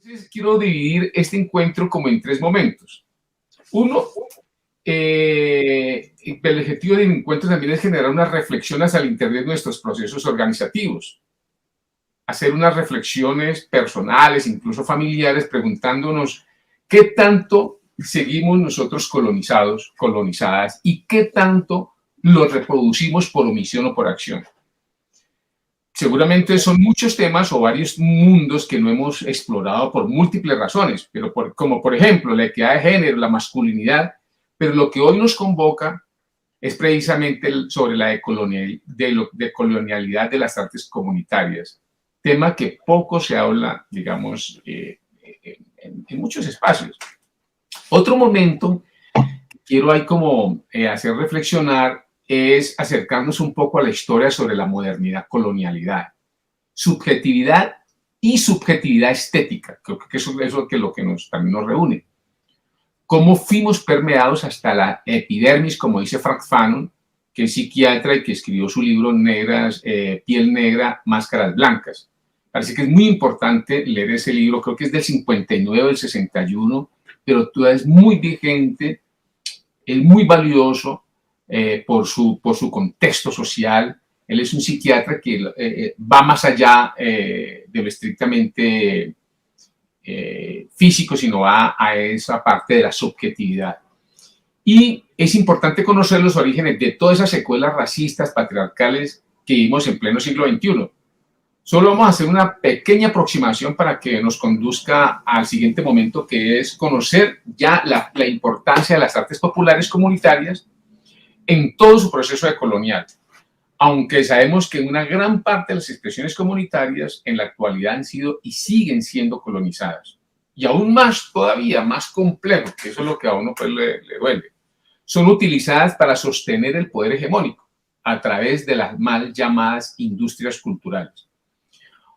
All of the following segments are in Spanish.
Entonces, quiero dividir este encuentro como en tres momentos. Uno, el objetivo del encuentro también es generar unas reflexiones al interior de nuestros procesos organizativos, hacer unas reflexiones personales, incluso familiares, preguntándonos qué tanto seguimos nosotros colonizadas y qué tanto lo reproducimos por omisión o por acción. Seguramente son muchos temas o varios mundos que no hemos explorado por múltiples razones, pero como por ejemplo la equidad de género, la masculinidad, pero lo que hoy nos convoca es precisamente sobre la decolonialidad de las artes comunitarias, tema que poco se habla, digamos, en muchos espacios. Otro momento que quiero ahí como hacer reflexionar es acercarnos un poco a la historia sobre la modernidad, colonialidad, subjetividad y subjetividad estética. Creo que eso es lo que también nos reúne. Cómo fuimos permeados hasta la epidermis, como dice Frank Fanon, que es psiquiatra y que escribió su libro Piel Negra, Máscaras Blancas. Parece que es muy importante leer ese libro, creo que es del 59, del 61, pero todavía es muy vigente, es muy valioso, por su contexto social. Él es un psiquiatra que va más allá de lo estrictamente físico, sino va a esa parte de la subjetividad. Y es importante conocer los orígenes de todas esas secuelas racistas, patriarcales que vimos en pleno siglo XXI. Solo vamos a hacer una pequeña aproximación para que nos conduzca al siguiente momento, que es conocer ya la importancia de las artes populares comunitarias en todo su proceso decolonial, aunque sabemos que una gran parte de las expresiones comunitarias en la actualidad han sido y siguen siendo colonizadas. Y aún más, todavía más complejo, que eso es lo que a uno pues le duele, son utilizadas para sostener el poder hegemónico a través de las mal llamadas industrias culturales.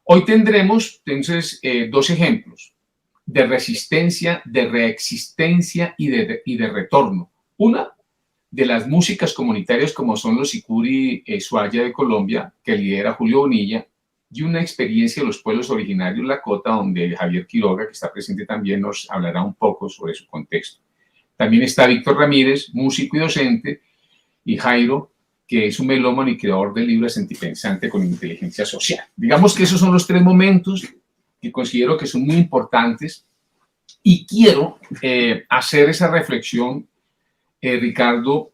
Hoy tendremos entonces dos ejemplos de resistencia, de reexistencia y de retorno. Una, de las músicas comunitarias como son los Sicuri Suaya de Colombia, que lidera Julio Bonilla, y una experiencia de los pueblos originarios Lakota, donde Javier Quiroga, que está presente también, nos hablará un poco sobre su contexto. También está Víctor Ramírez, músico y docente, y Jairo, que es un melómano y creador del libro Sentipensante con inteligencia social. Digamos que esos son los tres momentos que considero que son muy importantes y quiero hacer esa reflexión, Ricardo,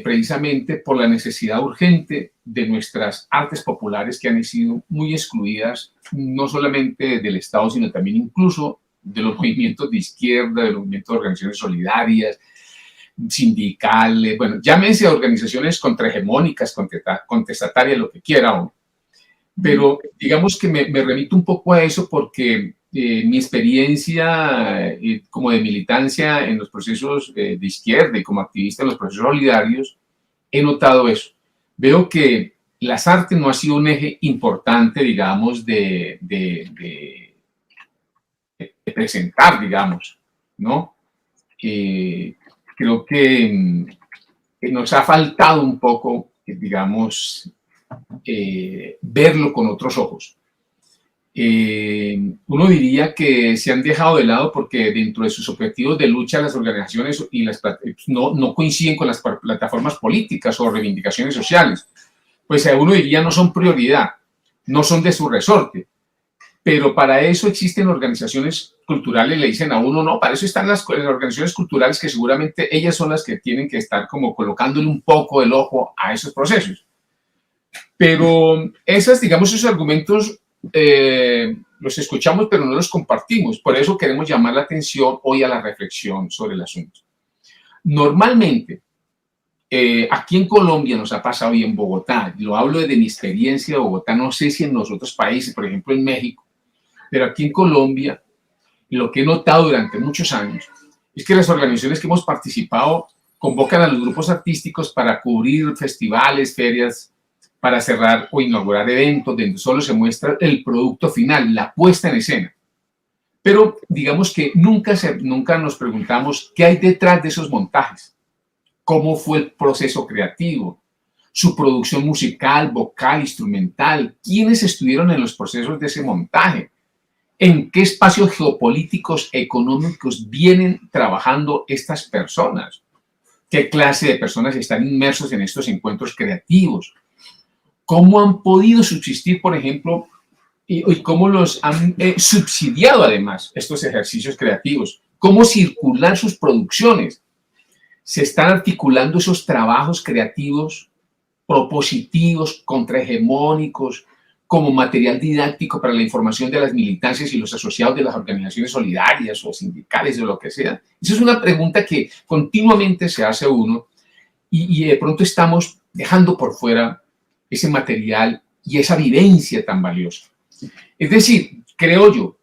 precisamente por la necesidad urgente de nuestras artes populares que han sido muy excluidas, no solamente del Estado, sino también incluso de los movimientos de izquierda, de los movimientos de organizaciones solidarias, sindicales, bueno, llámense organizaciones contrahegemónicas, contestatarias, lo que quiera, pero digamos que me remito un poco a eso porque mi experiencia como de militancia en los procesos de izquierda y como activista en los procesos solidarios, he notado eso. Veo que las artes no ha sido un eje importante, digamos, de presentar, digamos, ¿no? Creo que nos ha faltado un poco, digamos, verlo con otros ojos. Uno diría que se han dejado de lado porque dentro de sus objetivos de lucha las organizaciones no coinciden con las plataformas políticas o reivindicaciones sociales. Pues uno diría no son prioridad, no son de su resorte, pero para eso existen organizaciones culturales, le dicen a uno, no, para eso están las organizaciones culturales que seguramente ellas son las que tienen que estar como colocándole un poco el ojo a esos procesos. Pero digamos, esos argumentos los escuchamos, pero no los compartimos. Por eso queremos llamar la atención hoy a la reflexión sobre el asunto. Normalmente, aquí en Colombia nos ha pasado y en Bogotá, lo hablo desde mi experiencia de Bogotá, no sé si en los otros países, por ejemplo en México, pero aquí en Colombia, lo que he notado durante muchos años es que las organizaciones que hemos participado convocan a los grupos artísticos para cubrir festivales, ferias, para cerrar o inaugurar eventos donde solo se muestra el producto final, la puesta en escena. Pero digamos que nunca nos preguntamos qué hay detrás de esos montajes, cómo fue el proceso creativo, su producción musical, vocal, instrumental, quiénes estuvieron en los procesos de ese montaje, ¿En qué espacios geopolíticos, económicos vienen trabajando estas personas? ¿Qué clase de personas están inmersos en estos encuentros creativos? ¿Cómo han podido subsistir, por ejemplo, y cómo los han subsidiado además estos ejercicios creativos? ¿Cómo circular sus producciones? ¿Se están articulando esos trabajos creativos propositivos, contrahegemónicos, como material didáctico para la información de las militancias y los asociados de las organizaciones solidarias o sindicales o lo que sea? Esa es una pregunta que continuamente se hace uno y de pronto estamos dejando por fuera ese material y esa vivencia tan valiosa. Es decir, creo yo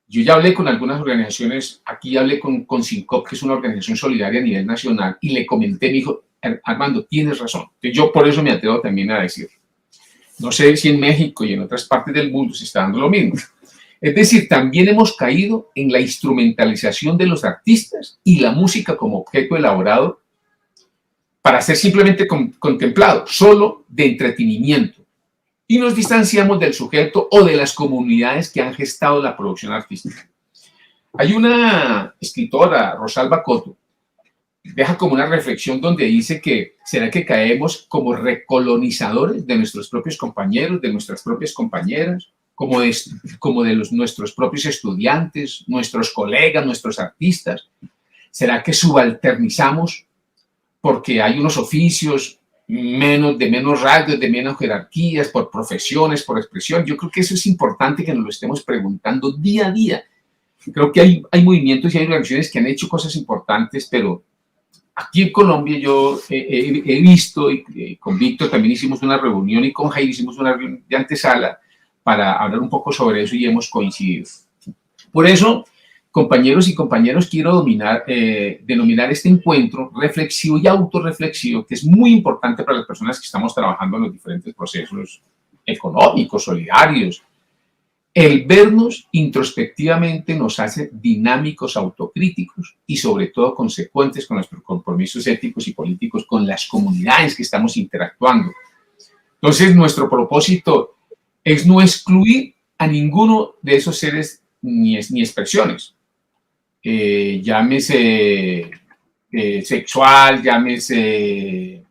ya hablé con algunas organizaciones, aquí hablé con SINCOP, que es una organización solidaria a nivel nacional, y le comenté, me dijo, Armando, tienes razón. Entonces, yo por eso me atrevo también a decir. No sé si en México y en otras partes del mundo se está dando lo mismo. Es decir, también hemos caído en la instrumentalización de los artistas y la música como objeto elaborado para ser simplemente contemplado, solo de entretenimiento. Y nos distanciamos del sujeto o de las comunidades que han gestado la producción artística. Hay una escritora, Rosalba Coto, deja como una reflexión donde dice que ¿será que caemos como recolonizadores de nuestros propios compañeros, de nuestras propias compañeras, como de nuestros propios estudiantes, nuestros colegas, nuestros artistas? ¿Será que subalternizamos porque hay unos oficios de menos radios, de menos jerarquías, por profesiones, por expresión? Yo creo que eso es importante que nos lo estemos preguntando día a día. Creo que hay movimientos y hay organizaciones que han hecho cosas importantes, pero aquí en Colombia yo he visto, y con Víctor también hicimos una reunión y con Jair hicimos una reunión de antesala para hablar un poco sobre eso y hemos coincidido. Por eso, compañeros y compañeras, quiero denominar este encuentro reflexivo y autorreflexivo, que es muy importante para las personas que estamos trabajando en los diferentes procesos económicos, solidarios. El vernos introspectivamente nos hace dinámicos, autocríticos y sobre todo consecuentes con nuestros compromisos éticos y políticos con las comunidades que estamos interactuando. Entonces, nuestro propósito es no excluir a ninguno de esos seres ni expresiones. Llámese sexual, llámese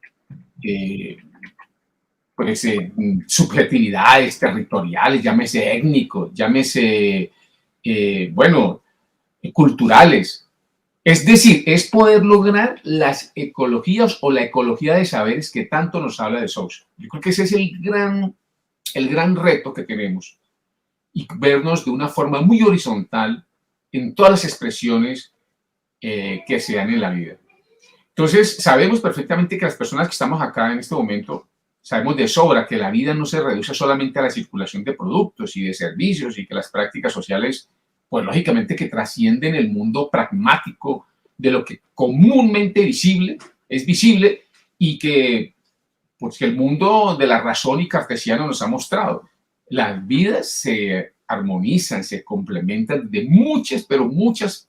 subjetividades territoriales, llámese étnico, llámese, culturales. Es decir, es poder lograr las ecologías o la ecología de saberes que tanto nos habla de Sousa. Yo creo que ese es el gran reto que tenemos, y vernos de una forma muy horizontal en todas las expresiones que se dan en la vida. Entonces, sabemos perfectamente que las personas que estamos acá en este momento sabemos de sobra que la vida no se reduce solamente a la circulación de productos y de servicios, y que las prácticas sociales, pues lógicamente que trascienden el mundo pragmático de lo que comúnmente es visible, y que, pues, que el mundo de la razón y cartesiano nos ha mostrado. Las vidas se armonizan, se complementan de muchas, pero muchas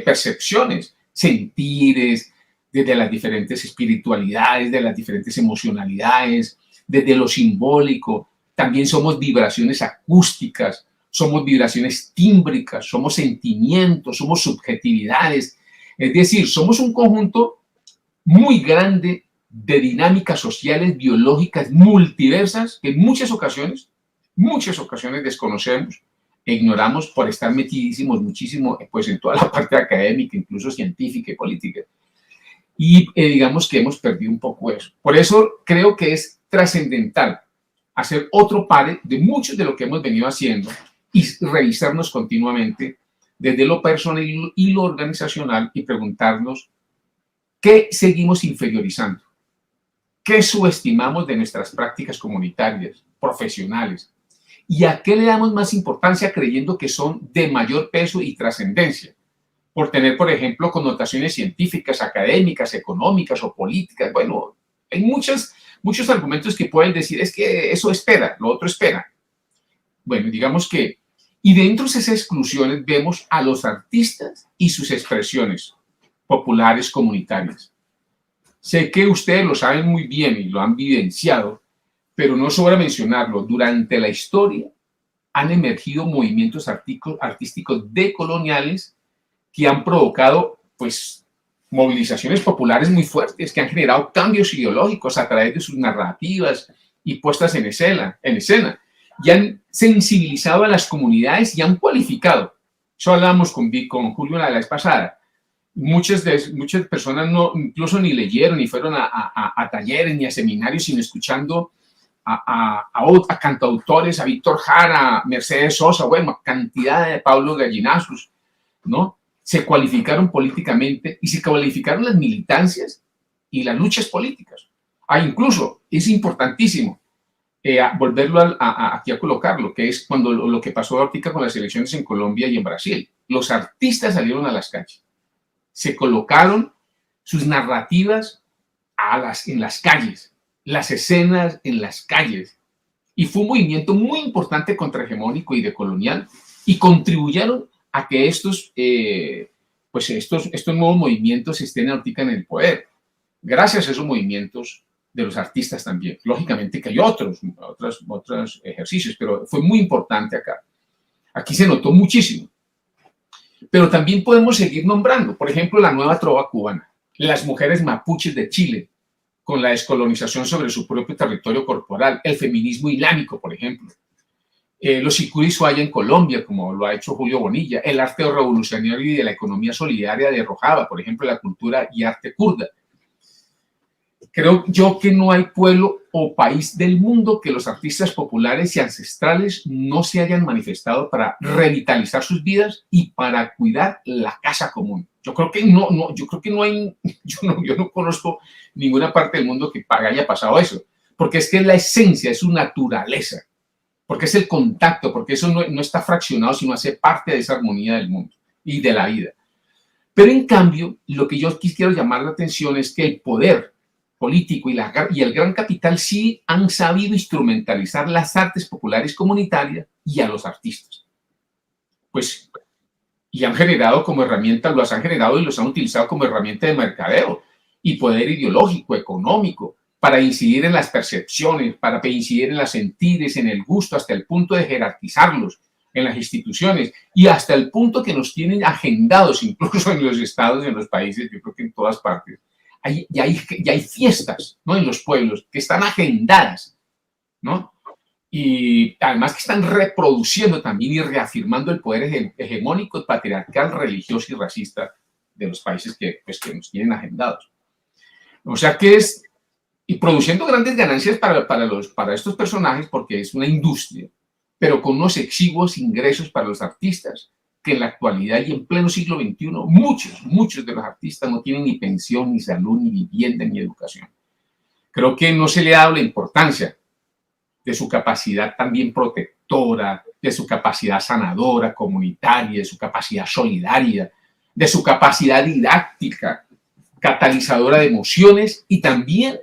percepciones, sentires, desde las diferentes espiritualidades, de las diferentes emocionalidades, desde lo simbólico. También somos vibraciones acústicas, somos vibraciones tímbricas, somos sentimientos, somos subjetividades. Es decir, somos un conjunto muy grande de dinámicas sociales, biológicas, multiversas, que en muchas ocasiones desconocemos e ignoramos por estar metidísimos muchísimo, pues, en toda la parte académica, incluso científica y política. Y digamos que hemos perdido un poco eso. Por eso creo que es trascendental hacer otro par de muchos de lo que hemos venido haciendo y revisarnos continuamente desde lo personal y lo organizacional, y preguntarnos qué seguimos inferiorizando, qué subestimamos de nuestras prácticas comunitarias, profesionales, y a qué le damos más importancia creyendo que son de mayor peso y trascendencia, por tener, por ejemplo, connotaciones científicas, académicas, económicas o políticas. Bueno, hay muchos argumentos que pueden decir, es que eso espera, lo otro espera. Bueno, digamos que, y dentro de esas exclusiones vemos a los artistas y sus expresiones populares comunitarias. Sé que ustedes lo saben muy bien y lo han vivenciado, pero no sobra mencionarlo. Durante la historia han emergido movimientos artísticos decoloniales que han provocado, pues, movilizaciones populares muy fuertes, que han generado cambios ideológicos a través de sus narrativas y puestas en escena, y han sensibilizado a las comunidades y han cualificado. Eso hablábamos con Julio la vez pasada. Muchas personas incluso ni leyeron, ni fueron a talleres, ni a seminarios, sino escuchando a cantautores, a Víctor Jara, Mercedes Sosa, bueno, cantidad de Pablo Gallinazos, ¿no? Se cualificaron políticamente y se cualificaron las militancias y las luchas políticas. Incluso es importantísimo volverlo aquí a colocarlo, que es cuando lo que pasó ahorita con las elecciones en Colombia y en Brasil. Los artistas salieron a las calles, se colocaron sus narrativas en las calles, las escenas en las calles, y fue un movimiento muy importante contrahegemónico y decolonial, y contribuyeron a que estos nuevos movimientos estén ahorita en el poder, gracias a esos movimientos de los artistas también. Lógicamente que hay otros ejercicios, pero fue muy importante acá. Aquí se notó muchísimo. Pero también podemos seguir nombrando, por ejemplo, la nueva trova cubana, las mujeres mapuches de Chile, con la descolonización sobre su propio territorio corporal, el feminismo islámico, por ejemplo, los Sicuri Suaya en Colombia, como lo ha hecho Julio Bonilla, el arte revolucionario y de la economía solidaria de Rojava, por ejemplo, la cultura y arte kurda. Creo yo que no hay pueblo o país del mundo que los artistas populares y ancestrales no se hayan manifestado para revitalizar sus vidas y para cuidar la casa común. Yo creo que no hay, yo no conozco ninguna parte del mundo que haya pasado eso, porque es que es la esencia, es su naturaleza, porque es el contacto, porque eso no está fraccionado, sino hace parte de esa armonía del mundo y de la vida. Pero en cambio, lo que yo quiero llamar la atención es que el poder político y el gran capital sí han sabido instrumentalizar las artes populares comunitarias y a los artistas. Pues, y han generado como herramienta, los han generado y los han utilizado como herramienta de mercadeo y poder ideológico, económico, para incidir en las percepciones, para incidir en los sentires, en el gusto, hasta el punto de jerarquizarlos en las instituciones y hasta el punto que nos tienen agendados incluso en los estados y en los países, yo creo que en todas partes. Ya hay fiestas, ¿no?, en los pueblos que están agendadas, ¿no? Y además que están reproduciendo también y reafirmando el poder hegemónico, patriarcal, religioso y racista de los países que nos tienen agendados. O sea que y produciendo grandes ganancias para estos personajes, porque es una industria, pero con unos exiguos ingresos para los artistas, que en la actualidad y en pleno siglo XXI, muchos de los artistas no tienen ni pensión, ni salud, ni vivienda, ni educación. Creo que no se le ha dado la importancia de su capacidad también protectora, de su capacidad sanadora, comunitaria, de su capacidad solidaria, de su capacidad didáctica, catalizadora de emociones, y también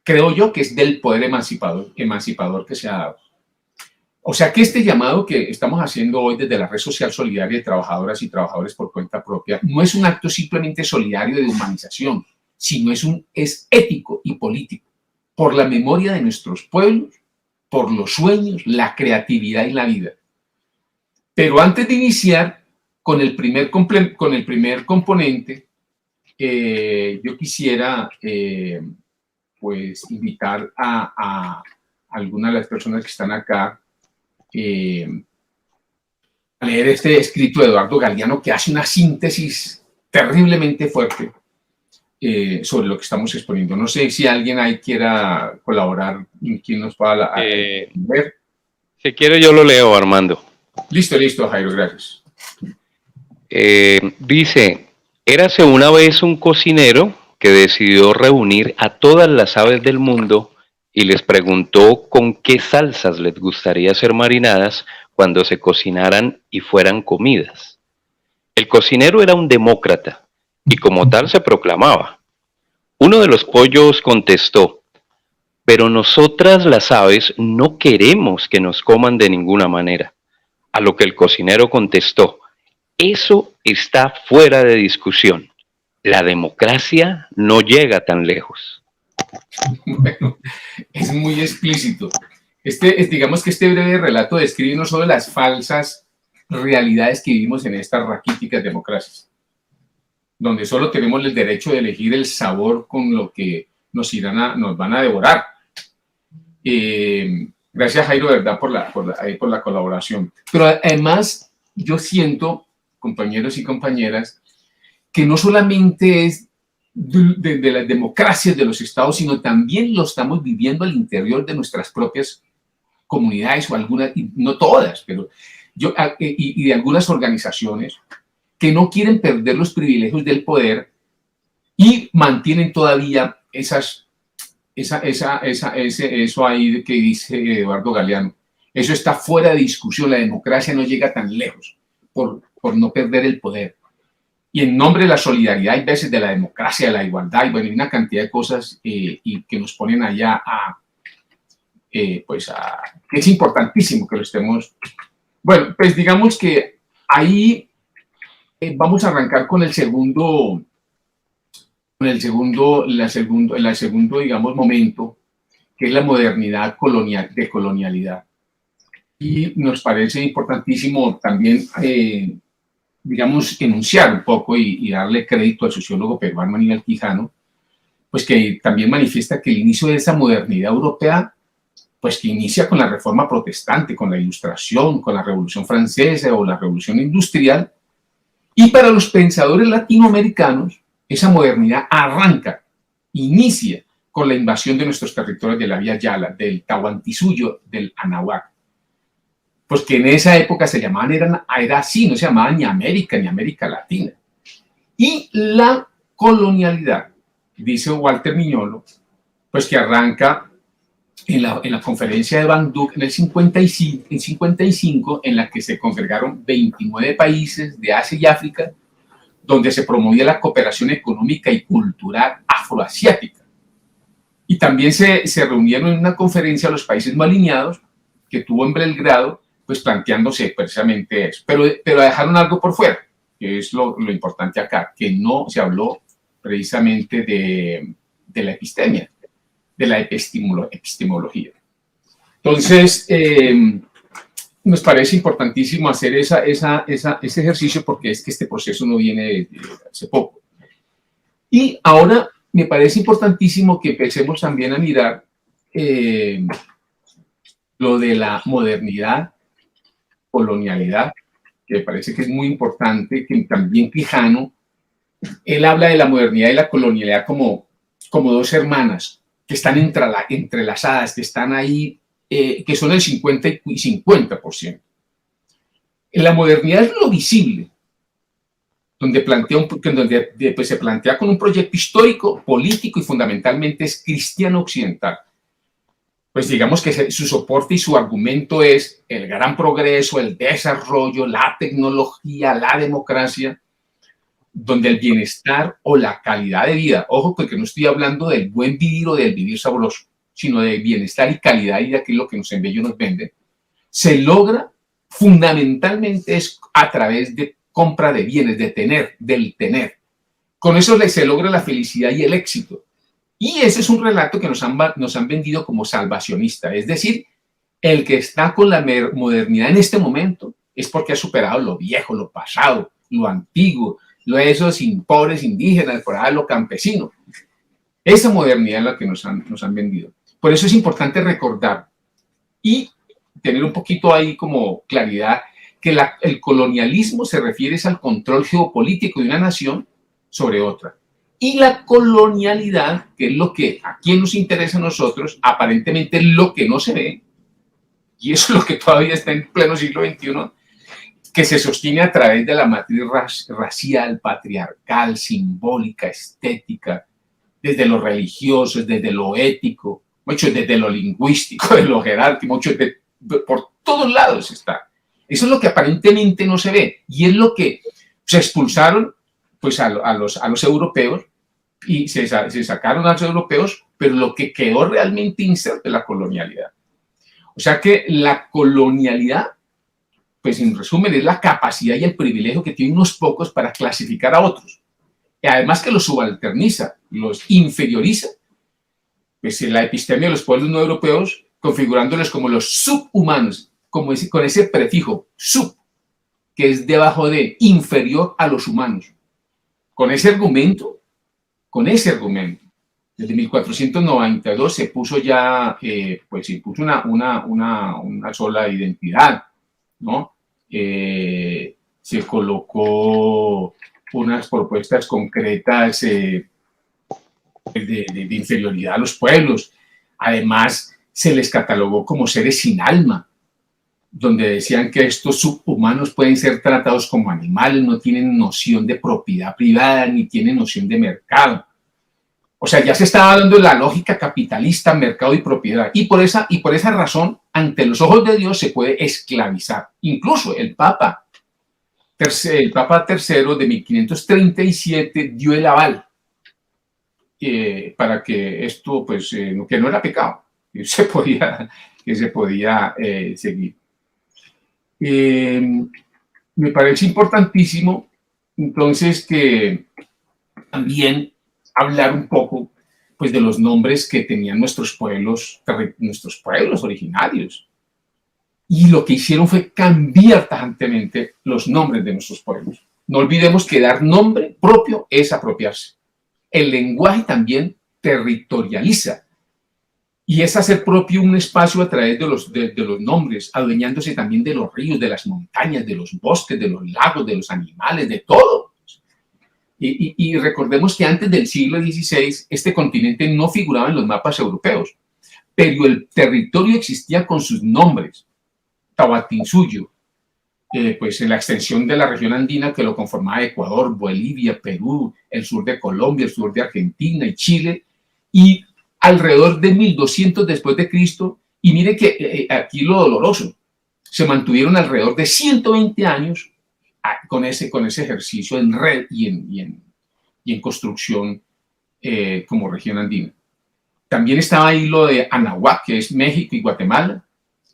creo yo que es del poder emancipador que se ha dado. O sea que este llamado que estamos haciendo hoy desde la Red Social Solidaria de Trabajadoras y Trabajadores por Cuenta Propia no es un acto simplemente solidario de humanización, sino es ético y político, por la memoria de nuestros pueblos, por los sueños, la creatividad y la vida. Pero antes de iniciar con el primer componente, yo quisiera pues invitar a algunas de las personas que están acá a leer este escrito de Eduardo Galeano, que hace una síntesis terriblemente fuerte sobre lo que estamos exponiendo. No sé si alguien ahí quiera colaborar, quien nos pueda ver. Si quiere yo lo leo, Armando. Listo, Jairo, gracias. Dice, érase una vez un cocinero que decidió reunir a todas las aves del mundo y les preguntó con qué salsas les gustaría ser marinadas cuando se cocinaran y fueran comidas. El cocinero era un demócrata y como tal se proclamaba. Uno de los pollos contestó, pero nosotras las aves no queremos que nos coman de ninguna manera. A lo que el cocinero contestó, eso está fuera de discusión. La democracia no llega tan lejos. Bueno, es muy explícito. digamos que este breve relato describe no solo las falsas realidades que vivimos en estas raquíticas democracias, donde solo tenemos el derecho de elegir el sabor con lo que nos van a devorar. Gracias, Jairo, verdad, por la colaboración. Pero además, yo siento, compañeros y compañeras, que no solamente es de las democracias de los estados, sino también lo estamos viviendo al interior de nuestras propias comunidades, o algunas, y no todas, pero y de algunas organizaciones que no quieren perder los privilegios del poder y mantienen todavía eso ahí que dice Eduardo Galeano. Eso está fuera de discusión. La democracia no llega tan lejos por no perder el poder. Y en nombre de la solidaridad, hay veces de la democracia, de la igualdad, y bueno, hay una cantidad de cosas y que nos ponen allá que es importantísimo que lo estemos. Bueno, pues digamos que ahí vamos a arrancar con el segundo, digamos, momento, que es la modernidad de colonialidad. Y nos parece importantísimo también, digamos, enunciar un poco y darle crédito al sociólogo peruano Aníbal Quijano, pues que también manifiesta que el inicio de esa modernidad europea, pues que inicia con la Reforma Protestante, con la Ilustración, con la Revolución Francesa o la Revolución Industrial, y para los pensadores latinoamericanos, esa modernidad inicia con la invasión de nuestros territorios de la Vía Yala, del Tahuantinsuyo, del Anahuac. Pues que en esa época se llamaban, era así, no se llamaban ni América ni América Latina. Y la colonialidad, dice Walter Miñolo, pues que arranca en la conferencia de Bandung en el 55, en la que se congregaron 29 países de Asia y África, donde se promovía la cooperación económica y cultural afroasiática. Y también se reunieron en una conferencia los países no alineados, que tuvo en Belgrado, pues planteándose precisamente eso. Pero dejaron algo por fuera, que es lo importante acá, que no se habló precisamente de la epistemia, de la epistemología. Entonces, nos parece importantísimo hacer ese ejercicio, porque es que este proceso no viene de hace poco. Y ahora me parece importantísimo que empecemos también a mirar lo de la modernidad, colonialidad, que me parece que es muy importante, que también Quijano, él habla de la modernidad y la colonialidad como dos hermanas que están entrelazadas, que están ahí, que son el 50 y 50%. La modernidad es lo visible, donde pues se plantea con un proyecto histórico, político y fundamentalmente es cristiano occidental. Pues digamos que su soporte y su argumento es el gran progreso, el desarrollo, la tecnología, la democracia, donde el bienestar o la calidad de vida, ojo, porque no estoy hablando del buen vivir o del vivir sabroso, sino de bienestar y calidad de vida, que es lo que nos embella y nos vende, se logra fundamentalmente es a través de compra de bienes, del tener. Con eso se logra la felicidad y el éxito. Y ese es un relato que nos han vendido como salvacionista, es decir, el que está con la modernidad en este momento es porque ha superado lo viejo, lo pasado, lo antiguo, esos pobres indígenas, por ahí lo campesino. Esa modernidad es la que nos han vendido. Por eso es importante recordar y tener un poquito ahí como claridad que el colonialismo se refiere al control geopolítico de una nación sobre otra. Y la colonialidad, que es lo que a quien nos interesa a nosotros, aparentemente es lo que no se ve, y eso es lo que todavía está en pleno siglo XXI, que se sostiene a través de la matriz racial, patriarcal, simbólica, estética, desde lo religioso, desde lo ético, mucho desde lo lingüístico, de lo jerárquico, mucho por todos lados está. Eso es lo que aparentemente no se ve, y es lo que se expulsaron pues, a los europeos, y se sacaron a los europeos, pero lo que quedó realmente inserto es la colonialidad. O sea que la colonialidad, pues en resumen, es la capacidad y el privilegio que tienen unos pocos para clasificar a otros. Y además que los subalterniza, los inferioriza. Pues la epistemia de los pueblos no europeos configurándolos como los subhumanos, con ese prefijo sub, que es debajo de, inferior a los humanos. Con ese argumento, desde 1492 se puso ya, pues se puso una sola identidad, ¿no? Se colocó unas propuestas concretas de inferioridad a los pueblos. Además, se les catalogó como seres sin alma, donde decían que estos subhumanos pueden ser tratados como animales, no tienen noción de propiedad privada ni tienen noción de mercado. O sea, ya se estaba dando la lógica capitalista, mercado y propiedad. Y por esa razón, ante los ojos de Dios se puede esclavizar. Incluso el Papa III de 1537 dio el aval para que esto, pues, que no era pecado, que se podía seguir. Me parece importantísimo, entonces, que también hablar un poco, pues, de los nombres que tenían nuestros pueblos originarios. Y lo que hicieron fue cambiar tajantemente los nombres de nuestros pueblos. No olvidemos que dar nombre propio es apropiarse. El lenguaje también territorializa y es hacer propio un espacio a través de los nombres, adueñándose también de los ríos, de las montañas, de los bosques, de los lagos, de los animales, de todo. Y recordemos que antes del siglo XVI este continente no figuraba en los mapas europeos, pero el territorio existía con sus nombres. Tahuantinsuyo, pues en la extensión de la región andina que lo conformaba Ecuador, Bolivia, Perú, el sur de Colombia, el sur de Argentina y Chile, y alrededor de 1200 después de Cristo, y mire que aquí lo doloroso, se mantuvieron alrededor de 120 años con ese ejercicio en red y en construcción como región andina. También estaba ahí lo de Anahuac, que es México y Guatemala,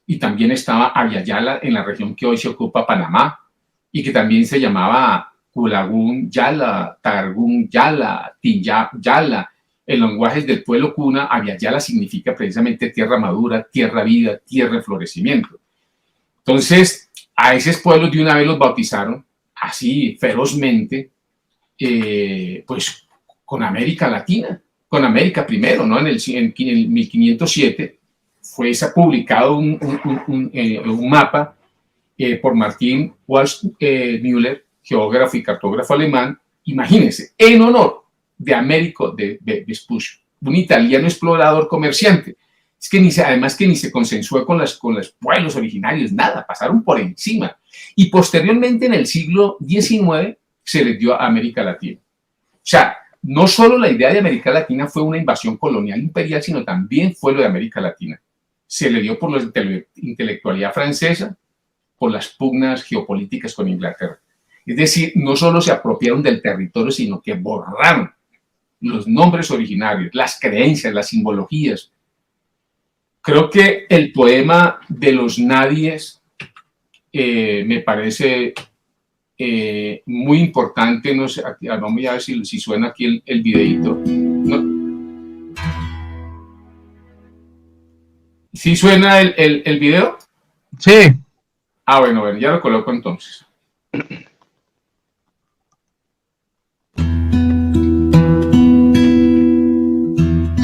y también estaba Aviala en la región que hoy se ocupa Panamá, y que también se llamaba Culagún Yala, Targún Yala, Yala. En lenguajes del pueblo cuna, Aviala significa precisamente tierra madura, tierra vida, tierra de florecimiento. Entonces, a esos pueblos de una vez los bautizaron así ferozmente, pues con América Latina, con América primero, ¿no? En el 1507 fue publicado un mapa por Martin Waldseemüller, geógrafo y cartógrafo alemán, imagínense, en honor de Américo de Vespuccio, un italiano explorador comerciante. Es que además que ni se consensuó con los pueblos originarios, nada, pasaron por encima. Y posteriormente, en el siglo XIX, se les dio a América Latina. O sea, no solo la idea de América Latina fue una invasión colonial imperial, sino también fue lo de América Latina. Se le dio por la intelectualidad francesa, por las pugnas geopolíticas con Inglaterra. Es decir, no solo se apropiaron del territorio, sino que borraron los nombres originarios, las creencias, las simbologías. Creo que el poema de los nadies me parece muy importante. No sé, vamos a ver si suena aquí el videito. ¿No? ¿Sí suena el video? Sí. Ah, bueno, ya lo coloco entonces.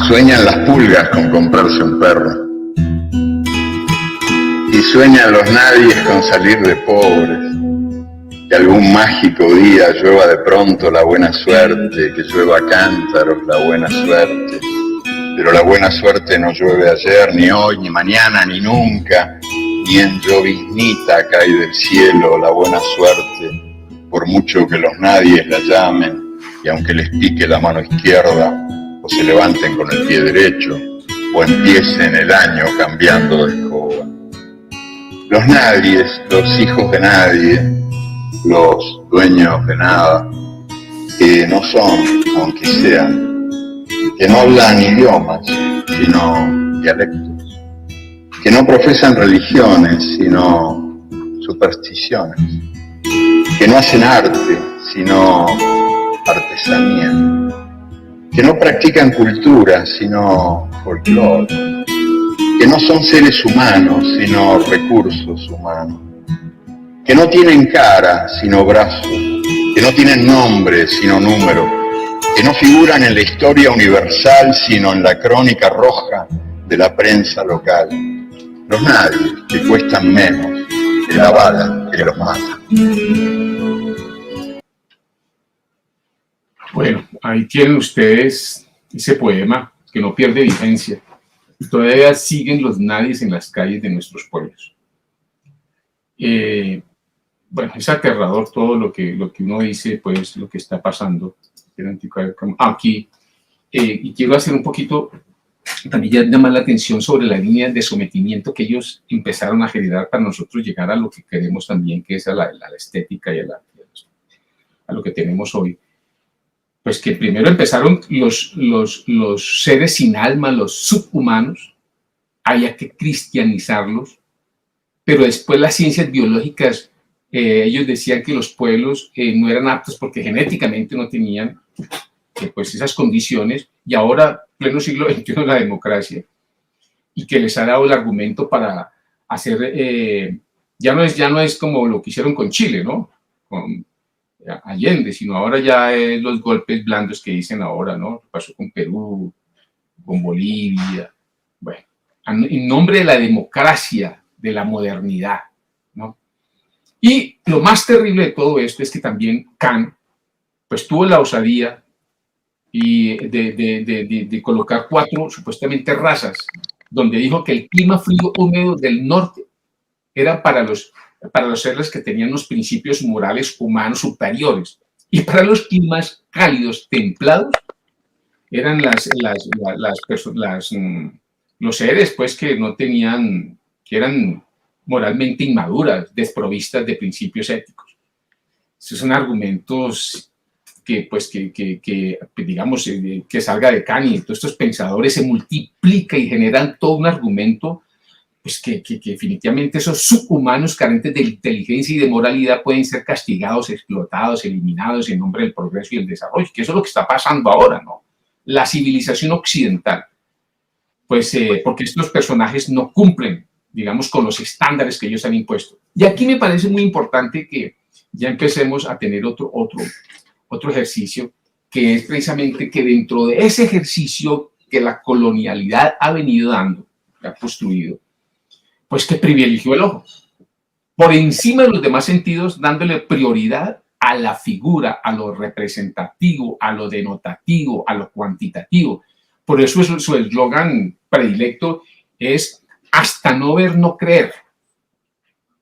Sueñan las pulgas con comprarse un perro. Y sueñan los nadies con salir de pobres. Que algún mágico día llueva de pronto la buena suerte, que llueva a cántaros la buena suerte. Pero la buena suerte no llueve ayer, ni hoy, ni mañana, ni nunca. Ni en lloviznita cae del cielo la buena suerte, por mucho que los nadies la llamen, y aunque les pique la mano izquierda, o se levanten con el pie derecho, o empiecen el año cambiando de escoba. Los nadies, los hijos de nadie, los dueños de nada, que no son, aunque sean, que no hablan idiomas, sino dialectos, que no profesan religiones, sino supersticiones, que no hacen arte, sino artesanía, que no practican cultura, sino folclore, que no son seres humanos, sino recursos humanos, que no tienen cara, sino brazos, que no tienen nombre, sino número, que no figuran en la historia universal, sino en la crónica roja de la prensa local. Los nadies, que cuestan menos que la bala que los mata. Bueno, ahí tienen ustedes ese poema que no pierde vigencia. Todavía siguen los nadies en las calles de nuestros pueblos. Bueno, es aterrador todo lo que uno dice, pues lo que está pasando aquí. Y quiero hacer un poquito, también llamar la atención sobre la línea de sometimiento que ellos empezaron a generar para nosotros llegar a lo que queremos también, que es a la estética y a lo que tenemos hoy. Pues que primero empezaron los seres sin alma, los subhumanos, había que cristianizarlos, pero después las ciencias biológicas, ellos decían que los pueblos no eran aptos porque genéticamente no tenían pues esas condiciones, y ahora, pleno siglo XXI, la democracia, y que les ha dado el argumento para hacer, ya no es como lo que hicieron con Chile, ¿no? Con Allende, sino ahora ya los golpes blandos que dicen ahora, ¿no? Lo pasó con Perú, con Bolivia, bueno, en nombre de la democracia, de la modernidad, ¿no? Y lo más terrible de todo esto es que también Kant, pues tuvo la osadía de colocar 4 supuestamente razas, donde dijo que el clima frío húmedo del norte era para los seres que tenían los principios morales humanos superiores, y para los climas cálidos templados eran los seres pues que no tenían, que eran moralmente inmaduras, desprovistas de principios éticos. Esos son argumentos que digamos, que salga de Kant, y todos estos pensadores se multiplican y generan todo un argumento, pues que definitivamente esos subhumanos carentes de inteligencia y de moralidad pueden ser castigados, explotados, eliminados en nombre del progreso y el desarrollo, que eso es lo que está pasando ahora, ¿no? La civilización occidental, pues porque estos personajes no cumplen, digamos, con los estándares que ellos han impuesto. Y aquí me parece muy importante que ya empecemos a tener otro ejercicio, que es precisamente que dentro de ese ejercicio que la colonialidad ha venido dando, ha construido, pues que privilegió el ojo por encima de los demás sentidos, dándole prioridad a la figura, a lo representativo, a lo denotativo, a lo cuantitativo. Por eso su eslogan predilecto es hasta no ver, no creer.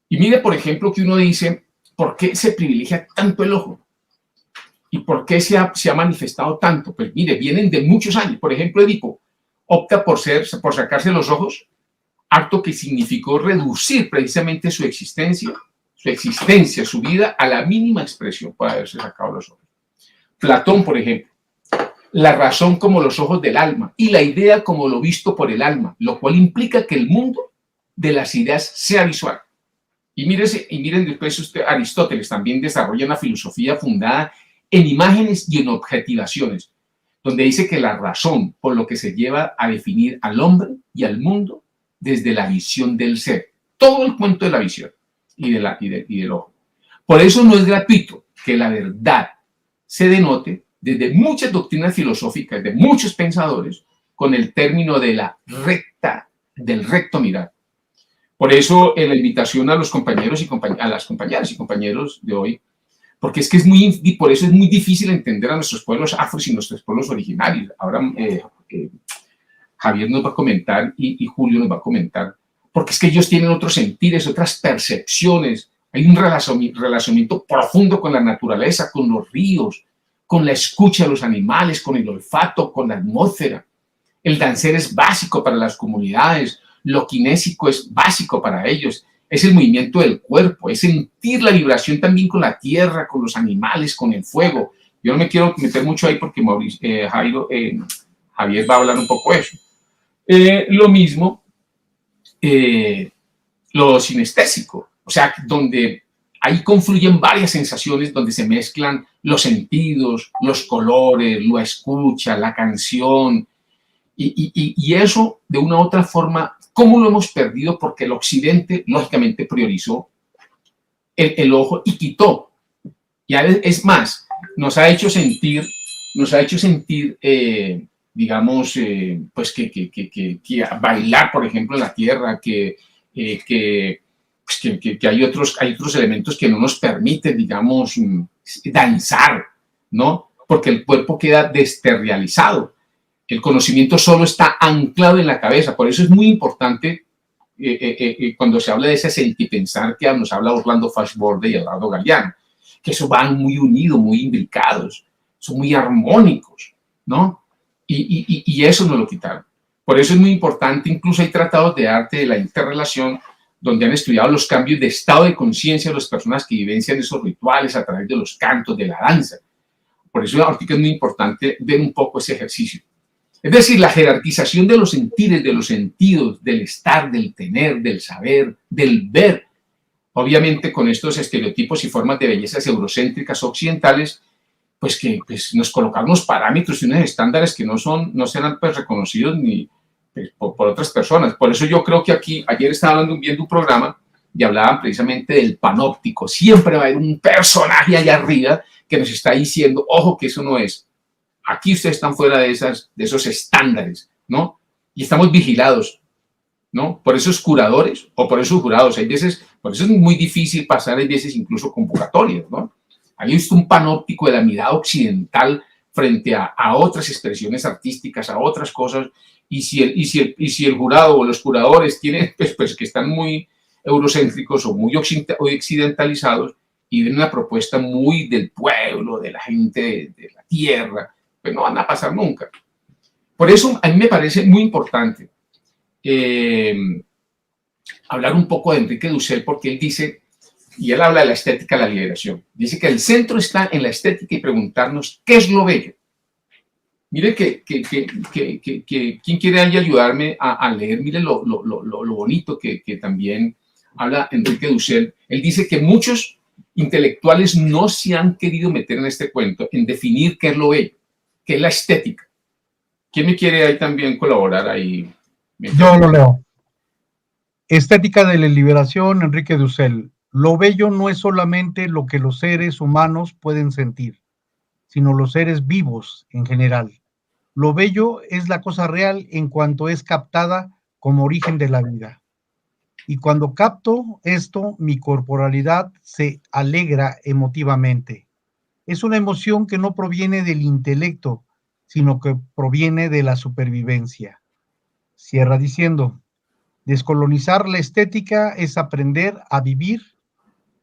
Y mire, por ejemplo, que uno dice, ¿por qué se privilegia tanto el ojo? ¿Y por qué se ha manifestado tanto? Pues mire, vienen de muchos años. Por ejemplo, Edipo opta por sacarse los ojos, acto que significó reducir precisamente su existencia, su vida, a la mínima expresión para haberse sacado los ojos. Platón, por ejemplo, la razón como los ojos del alma y la idea como lo visto por el alma, lo cual implica que el mundo de las ideas sea visual. Y miren después Aristóteles también desarrolla una filosofía fundada en imágenes y en objetivaciones, donde dice que la razón por lo que se lleva a definir al hombre y al mundo desde la visión del ser. Todo el cuento de la visión y del ojo. Por eso no es gratuito que la verdad se denote desde muchas doctrinas filosóficas, de muchos pensadores, con el término de del recto mirar. Por eso la invitación a los compañeros a las compañeras y compañeros de hoy, porque es que por eso es muy difícil entender a nuestros pueblos afros y nuestros pueblos originarios. Ahora Javier nos va a comentar y Julio nos va a comentar, porque es que ellos tienen otros sentires, otras percepciones. Hay un relacionamiento profundo con la naturaleza, con los ríos, con la escucha de los animales, con el olfato, con la atmósfera. El danzar es básico para las comunidades, lo kinésico es básico para ellos, es el movimiento del cuerpo, es sentir la vibración también con la tierra, con los animales, con el fuego. Yo no me quiero meter mucho ahí porque Javier va a hablar un poco de eso. Lo mismo, lo sinestésico, o sea, donde ahí confluyen varias sensaciones, donde se mezclan los sentidos, los colores, la escucha, la canción, y eso de una u otra forma cómo lo hemos perdido porque el occidente, lógicamente, priorizó el ojo y quitó. Y es más, nos ha hecho sentir, digamos, pues que bailar, por ejemplo, en la tierra, que hay otros elementos que no nos permiten, digamos, danzar, ¿no? Porque el cuerpo queda desmaterializado. El conocimiento solo está anclado en la cabeza. Por eso es muy importante cuando se habla de ese sentipensar que nos habla Orlando Fashborde y Eduardo Galeano, que eso van muy unidos, muy imbricados, son muy armónicos, ¿no? Y eso no lo quitaron. Por eso es muy importante, incluso hay tratados de arte de la interrelación donde han estudiado los cambios de estado de conciencia de las personas que vivencian esos rituales a través de los cantos, de la danza. Por eso ahorita es muy importante ver un poco ese ejercicio. Es decir, la jerarquización de los sentires, de los sentidos, del estar, del tener, del saber, del ver, obviamente con estos estereotipos y formas de bellezas eurocéntricas occidentales, pues que pues, nos colocan unos parámetros y unos estándares que no serán pues, reconocidos ni pues, por otras personas. Por eso yo creo que aquí, ayer estaba viendo un programa y hablaban precisamente del panóptico. Siempre va a haber un personaje allá arriba que nos está diciendo, ojo, que eso no es. Aquí ustedes están fuera de esos estándares, ¿no? Y estamos vigilados, ¿no? Por esos curadores o por esos jurados. Hay veces, por eso es muy difícil pasar, hay veces incluso convocatorias, ¿no? Hay un panóptico de la mirada occidental frente a otras expresiones artísticas, a otras cosas, y si el jurado o los curadores tienen, pues que están muy eurocéntricos o muy occidentalizados y ven una propuesta muy del pueblo, de la gente de la tierra, pues no van a pasar nunca. Por eso a mí me parece muy importante hablar un poco de Enrique Dussel, porque él dice, y él habla de la estética de la liberación, dice que el centro está en la estética y preguntarnos qué es lo bello. Mire ¿quién quiere ayudarme a leer? Mire lo bonito que también habla Enrique Dussel. Él dice que muchos intelectuales no se han querido meter en este cuento, en definir qué es lo bello, qué es la estética. ¿Quién me quiere ahí también colaborar ahí? Yo lo leo. Estética de la liberación, Enrique Dussel. Lo bello no es solamente lo que los seres humanos pueden sentir, sino los seres vivos en general. Lo bello es la cosa real en cuanto es captada como origen de la vida. Y cuando capto esto, mi corporalidad se alegra emotivamente. Es una emoción que no proviene del intelecto, sino que proviene de la supervivencia. Cierra diciendo, descolonizar la estética es aprender a vivir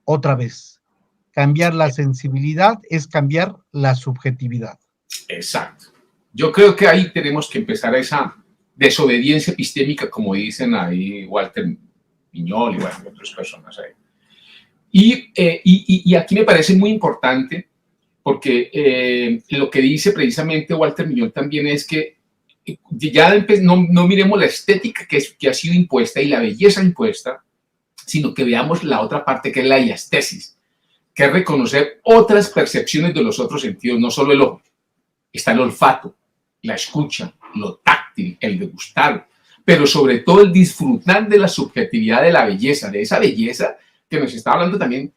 otra vez. Cambiar la sensibilidad es cambiar la subjetividad. Exacto. Yo creo que ahí tenemos que empezar esa desobediencia epistémica, como dicen ahí Walter Miñol y bueno, otras personas ahí. Y aquí me parece muy importante porque lo que dice precisamente Walter Miñol también es que ya no miremos la estética que ha sido impuesta y la belleza impuesta, sino que veamos la otra parte que es la diastesis, que es reconocer otras percepciones de los otros sentidos, no solo el ojo. Está el olfato, la escucha, lo táctil, el degustar, pero sobre todo el disfrutar de la subjetividad de la belleza, de esa belleza que nos está hablando también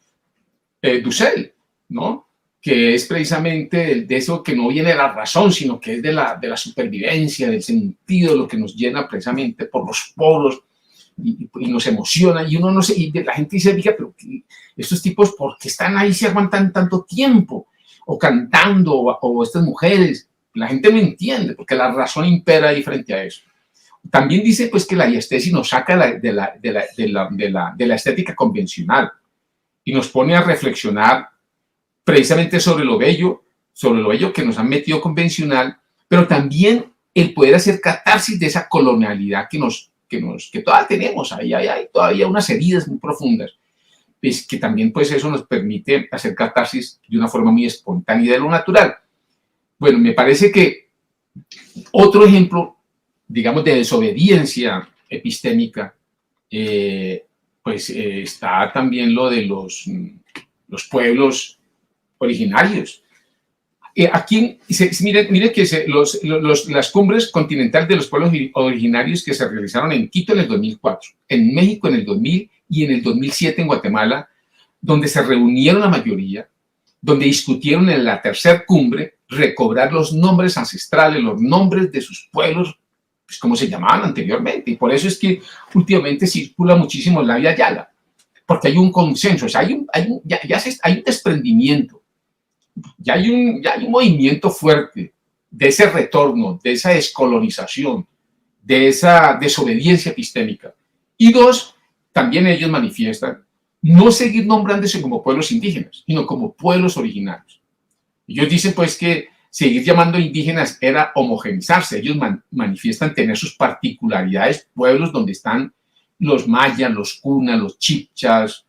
Dussel, ¿no? Que es precisamente de eso que no viene de la razón, sino que es de la supervivencia, del sentido, lo que nos llena precisamente por los poros y nos emociona. Y uno no sé, y la gente dice, fíjate, pero estos tipos, ¿por qué están ahí, se aguantan tanto tiempo? O cantando, o estas mujeres. La gente no entiende, porque la razón impera ahí frente a eso. También dice pues que la diastesis nos saca de la estética convencional y nos pone a reflexionar precisamente sobre lo bello que nos han metido convencional, pero también el poder hacer catarsis de esa colonialidad que todavía tenemos. Ahí hay todavía unas heridas muy profundas, pues, que también pues eso nos permite hacer catarsis de una forma muy espontánea de lo natural. Bueno, me parece que otro ejemplo, digamos, de desobediencia epistémica, está también lo de los pueblos originarios. Mire que las cumbres continentales de los pueblos originarios que se realizaron en Quito en el 2004, en México en el 2000 y en el 2007 en Guatemala, donde se reunieron la mayoría, donde discutieron en la tercera cumbre recobrar los nombres ancestrales, los nombres de sus pueblos, pues como se llamaban anteriormente. Y por eso es que últimamente circula muchísimo la vía Yala, porque hay un consenso, o sea, hay un desprendimiento, ya hay un movimiento fuerte de ese retorno, de esa descolonización, de esa desobediencia epistémica. Y dos, también ellos manifiestan no seguir nombrándose como pueblos indígenas, sino como pueblos originarios. Ellos dicen pues que seguir llamando indígenas era homogenizarse. Ellos manifiestan tener sus particularidades, pueblos donde están los mayas, los cunas, los chipchas,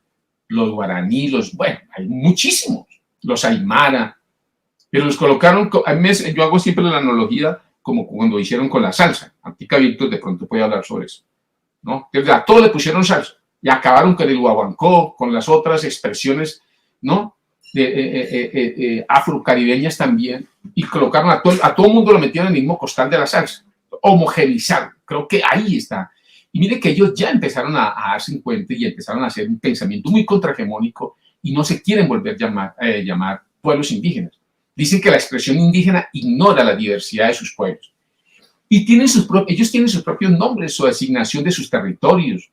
los guaraní, bueno, hay muchísimos, los aymara, pero los colocaron, yo hago siempre la analogía como cuando hicieron con la salsa. Antica Víctor de pronto puede hablar sobre eso, ¿no? A todo le pusieron salsa y acabaron con el guaguancó, con las otras expresiones, ¿no? Afrocaribeñas también, y colocaron a todo el mundo, lo metieron en el mismo costal de la salsa, homogenizar. Creo que ahí está. Y mire que ellos ya empezaron a darse en cuenta y empezaron a hacer un pensamiento muy contrahegemónico y no se quieren volver a llamar pueblos indígenas. Dicen que la expresión indígena ignora la diversidad de sus pueblos. Y ellos tienen sus propios nombres, su asignación de sus territorios.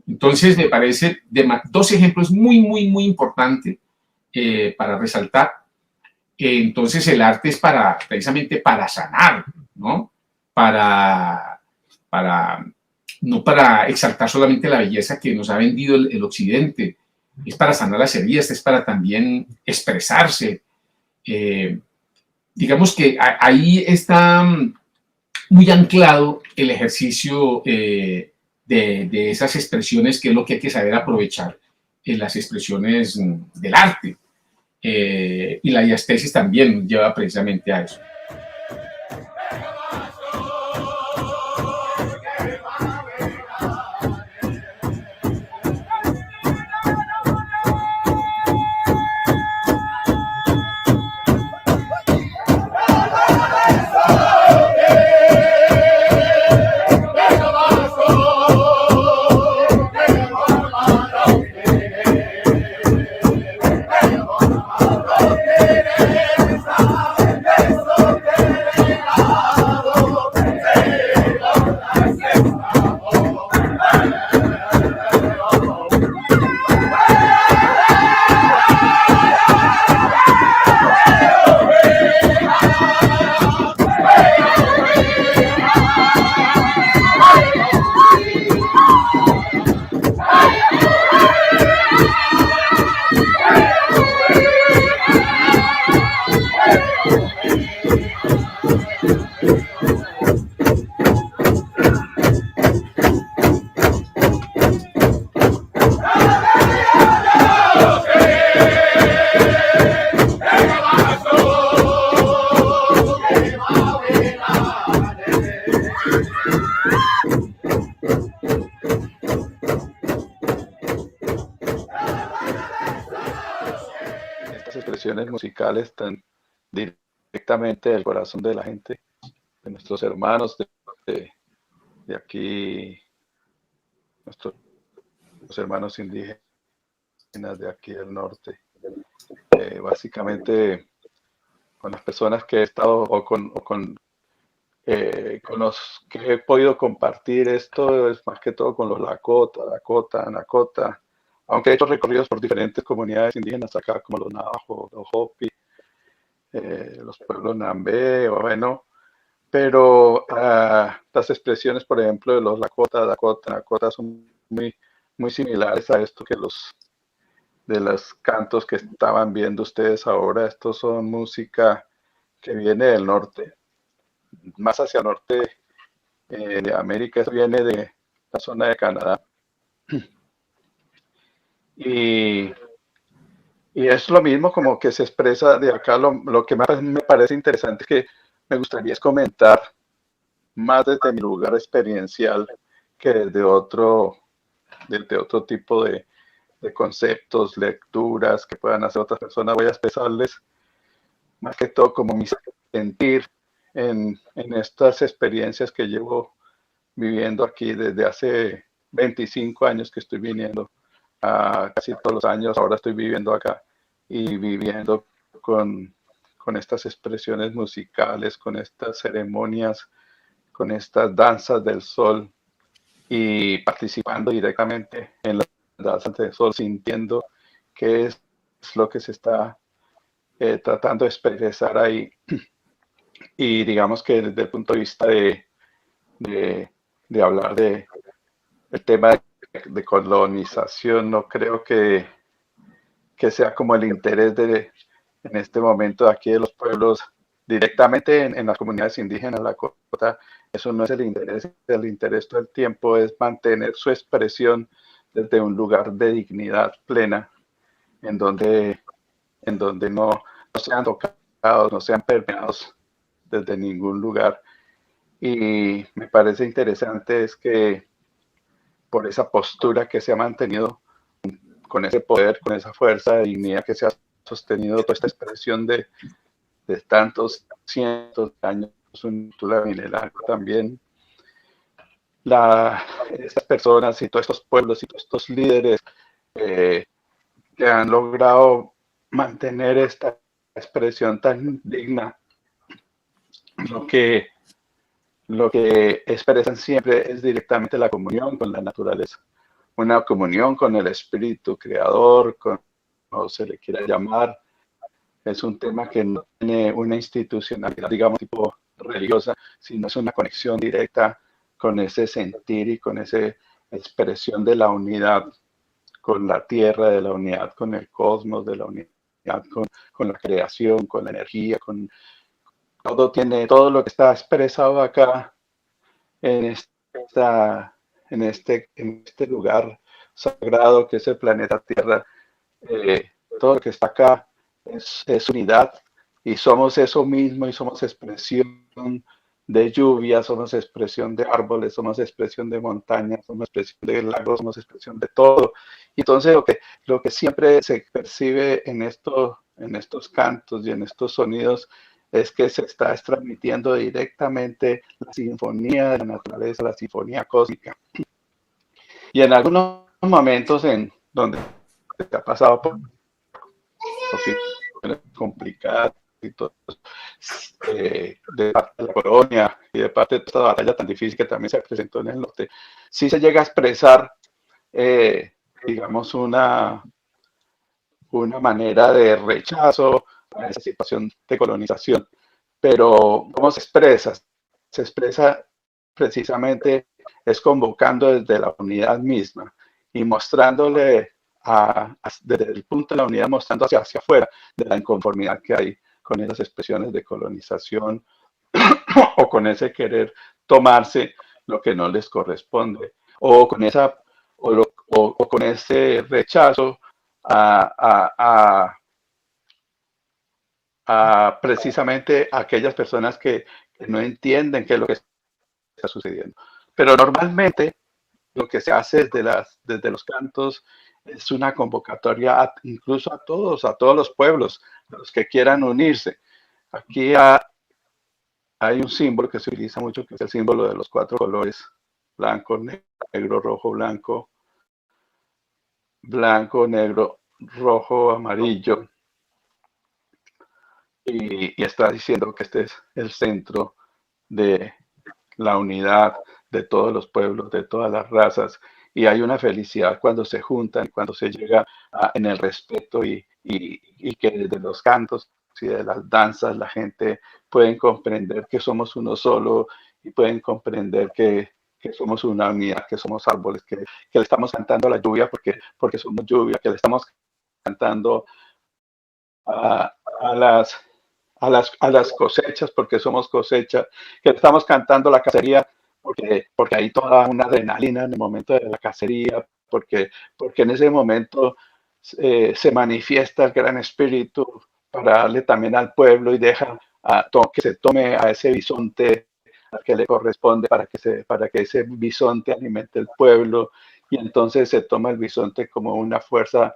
Entonces, me parece dos ejemplos muy, muy, muy importantes para resaltar. Entonces, el arte es precisamente para sanar, ¿no? No para exaltar solamente la belleza que nos ha vendido el Occidente, es para sanar las heridas, es para también expresarse. Digamos que ahí está muy anclado el ejercicio de esas expresiones, que es lo que hay que saber aprovechar en las expresiones del arte. Y la diastesis también lleva precisamente a eso. Musicales tan directamente del corazón de la gente, de nuestros hermanos de aquí, nuestros hermanos indígenas de aquí del norte. Básicamente con las personas que he estado con los que he podido compartir esto, es más que todo con los Lakota, Nakota, aunque he hecho recorridos por diferentes comunidades indígenas acá, como los Navajo, los Hopi, los pueblos Nambé, bueno, pero las expresiones, por ejemplo, de los Lakota, Dakota, Nakota son muy, muy similares a esto de los cantos que estaban viendo ustedes ahora. Estos son música que viene del norte, más hacia el norte de América. Esto viene de la zona de Canadá. Y es lo mismo, como que se expresa de acá. Lo que más me parece interesante, es que me gustaría comentar más desde mi lugar experiencial que desde otro tipo de conceptos, lecturas que puedan hacer otras personas. Voy a expresarles más que todo como mi sentir en estas experiencias que llevo viviendo aquí desde hace 25 años que estoy viniendo casi todos los años. Ahora estoy viviendo acá y viviendo con estas expresiones musicales, con estas ceremonias, con estas danzas del sol y participando directamente en las danzas del sol, sintiendo qué es lo que se está tratando de expresar ahí. Y digamos que desde el punto de vista de hablar del tema de colonización, no creo que sea como el interés en este momento de aquí de los pueblos directamente en las comunidades indígenas, la Lakota. Eso no es el interés todo el tiempo es mantener su expresión desde un lugar de dignidad plena, en donde no sean tocados, no sean permeados desde ningún lugar. Y me parece interesante es que por esa postura que se ha mantenido, con ese poder, con esa fuerza de dignidad que se ha sostenido toda esta expresión de tantos cientos de años, una cultura milenaria también. Estas personas y todos estos pueblos y todos estos líderes que han logrado mantener esta expresión tan digna, lo que expresan siempre es directamente la comunión con la naturaleza, una comunión con el espíritu creador, como se le quiera llamar. Es un tema que no tiene una institucionalidad, digamos, tipo religiosa, sino es una conexión directa con ese sentir y con esa expresión de la unidad con la tierra, de la unidad con el cosmos, de la unidad con la creación, con la energía, con todo lo que está expresado acá en este lugar sagrado que es el planeta Tierra. Todo lo que está acá es unidad, y somos eso mismo, y somos expresión de lluvia, somos expresión de árboles, somos expresión de montañas, somos expresión de lagos, somos expresión de todo. Y entonces lo que siempre se percibe en estos cantos y en estos sonidos es que se está transmitiendo directamente la sinfonía de la naturaleza, la sinfonía cósmica. Y en algunos momentos en donde se ha pasado por situaciones complicadas y todo, de parte de la colonia y de parte de esta batalla tan difícil que también se presentó en el norte, sí se llega a expresar, digamos, una manera de rechazo a esa situación de colonización. Pero ¿cómo se expresa? Se expresa precisamente es convocando desde la unidad misma y mostrándole desde el punto de la unidad, mostrando hacia afuera de la inconformidad que hay con esas expresiones de colonización o con ese querer tomarse lo que no les corresponde, o con con ese rechazo a precisamente a aquellas personas que no entienden qué es lo que está sucediendo. Pero normalmente lo que se hace desde los cantos es una convocatoria incluso a todos los pueblos, a los que quieran unirse. Aquí hay un símbolo que se utiliza mucho, que es el símbolo de los 4 colores: blanco, negro, rojo, blanco, negro, rojo, amarillo. Y está diciendo que este es el centro de la unidad de todos los pueblos, de todas las razas, y hay una felicidad cuando se juntan, cuando se llega en el respeto y que desde los cantos y de las danzas la gente pueden comprender que somos uno solo, y pueden comprender que somos una unidad, que somos árboles, que le estamos cantando a la lluvia porque somos lluvia, que le estamos cantando a las cosechas porque somos cosecha, que estamos cantando la cacería porque hay toda una adrenalina en el momento de la cacería, porque en ese momento se manifiesta el gran espíritu para darle también al pueblo, y deja que se tome a ese bisonte al que le corresponde para que ese bisonte alimente el pueblo, y entonces se toma el bisonte como una fuerza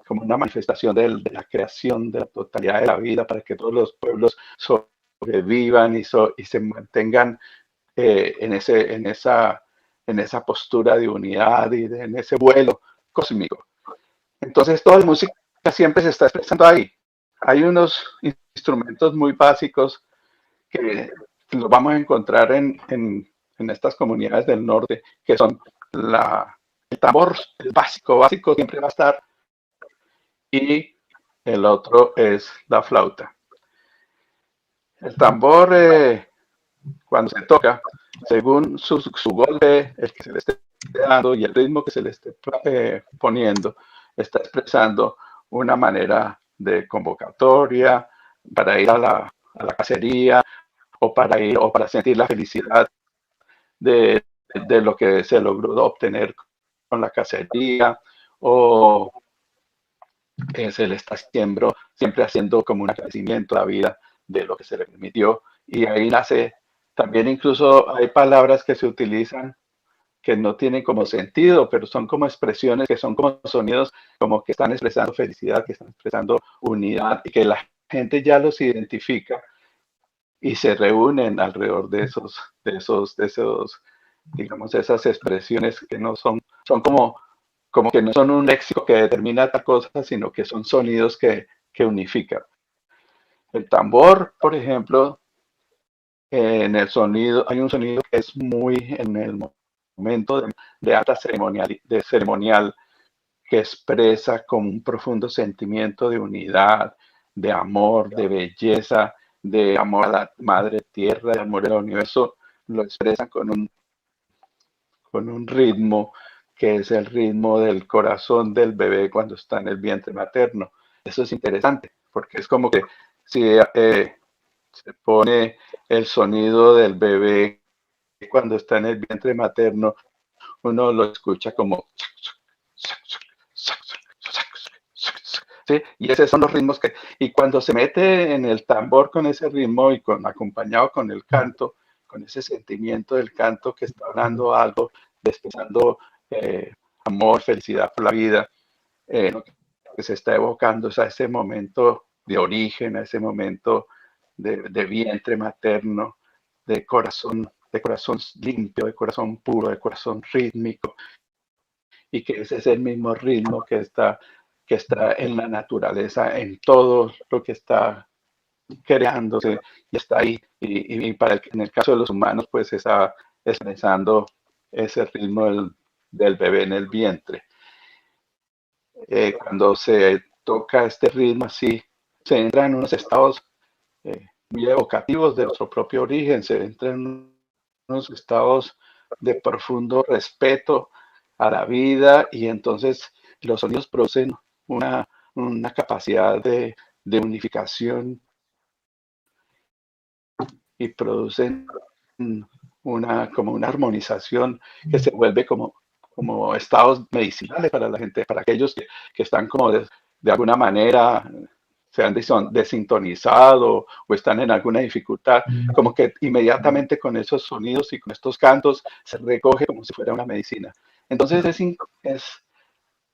como una manifestación de la creación, de la totalidad de la vida, para que todos los pueblos sobrevivan y se mantengan en esa postura de unidad y en ese vuelo cósmico. Entonces, toda la música siempre se está expresando ahí. Hay unos instrumentos muy básicos que los vamos a encontrar en estas comunidades del norte, que son el tambor, el básico siempre va a estar, y el otro es la flauta. El tambor, cuando se toca, según su golpe, el que se le esté dando y el ritmo que se le esté poniendo, está expresando una manera de convocatoria para ir a la cacería, o para sentir la felicidad de lo que se logró obtener con la cacería, o se le está siempre haciendo como un agradecimiento a la vida de lo que se le permitió. Y ahí nace, también incluso hay palabras que se utilizan que no tienen como sentido, pero son como expresiones, que son como sonidos, como que están expresando felicidad, que están expresando unidad, y que la gente ya los identifica y se reúnen alrededor de esos, digamos, esas expresiones que no son como que no son un léxico que determina tal cosa, sino que son sonidos que unifican. El tambor, por ejemplo, en el sonido, hay un sonido que es muy en el momento de alta ceremonial, que expresa como un profundo sentimiento de unidad, de amor, de belleza, de amor a la madre tierra, de amor al universo. Lo expresan con un ritmo que es el ritmo del corazón del bebé cuando está en el vientre materno. Eso es interesante, porque es como que si se pone el sonido del bebé cuando está en el vientre materno, uno lo escucha como... ¿sí? Y esos son los ritmos y cuando se mete en el tambor con ese ritmo y acompañado con el canto, con ese sentimiento del canto que está hablando algo, expresando amor, felicidad por la vida, lo que se está evocando es a ese momento de origen, a ese momento de vientre materno, de corazón limpio, de corazón puro, de corazón rítmico, y que ese es el mismo ritmo que está en la naturaleza, en todo lo que está creándose y está ahí. Y en el caso de los humanos, pues está expresando ese ritmo del bebé en el vientre. Cuando se toca este ritmo así, se entra en unos estados muy evocativos de nuestro propio origen, se entra en unos estados de profundo respeto a la vida, y entonces los sonidos producen una capacidad de unificación y producen como una armonización que se vuelve como estados medicinales para la gente, para aquellos que están como de alguna manera se han desintonizado o están en alguna dificultad, como que inmediatamente con esos sonidos y con estos cantos se recoge como si fuera una medicina. Entonces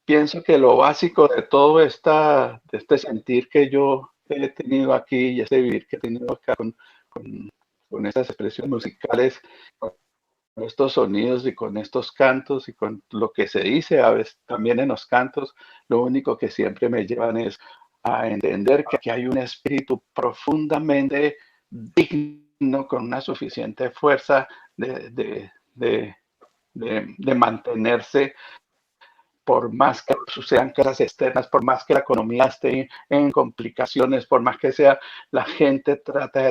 pienso que lo básico de todo de este sentir que yo he tenido aquí y este vivir que he tenido acá con estas expresiones musicales, con estos sonidos y con estos cantos y con lo que se dice a veces también en los cantos, lo único que siempre me llevan es a entender que aquí hay un espíritu profundamente digno, con una suficiente fuerza de mantenerse, por más que sucedan cosas externas, por más que la economía esté en complicaciones, por más que sea, la gente trata de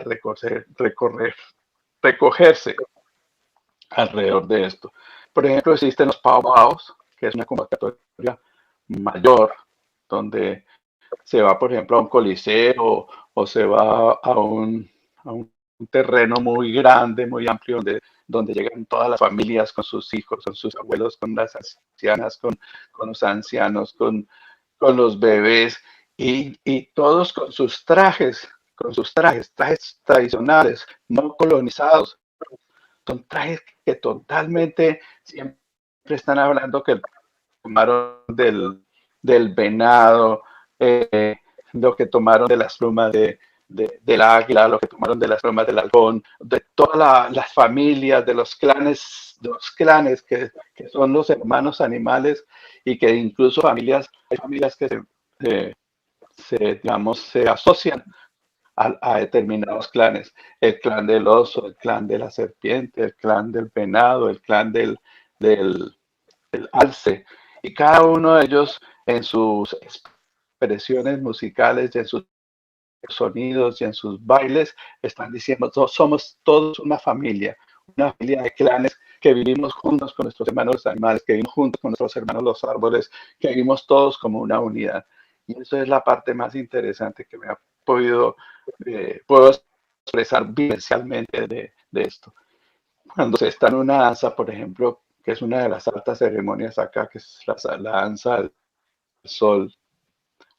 recogerse alrededor de esto. Por ejemplo, existen los powwows, que es una convocatoria mayor, donde se va, por ejemplo, a un coliseo o se va a un terreno muy grande, muy amplio, donde llegan todas las familias con sus hijos, con sus abuelos, con las ancianas, con los ancianos, con los bebés, y todos con sus trajes tradicionales, no colonizados. Son trajes que totalmente siempre están hablando que tomaron del venado, lo que tomaron de las plumas del águila, lo que tomaron de las plumas del halcón, de todas las familias, de los clanes que son los hermanos animales, y que incluso hay familias que digamos, se asocian a determinados clanes: el clan del oso, el clan de la serpiente, el clan del venado, el clan del alce, y cada uno de ellos en sus expresiones musicales y en sus sonidos y en sus bailes están diciendo: somos todos una familia de clanes que vivimos juntos con nuestros hermanos animales, que vivimos juntos con nuestros hermanos los árboles, que vivimos todos como una unidad. Y eso es la parte más interesante que me ha puedo expresar vivencialmente de esto. Cuando se está en una danza, por ejemplo, que es una de las altas ceremonias acá, que es la danza del sol,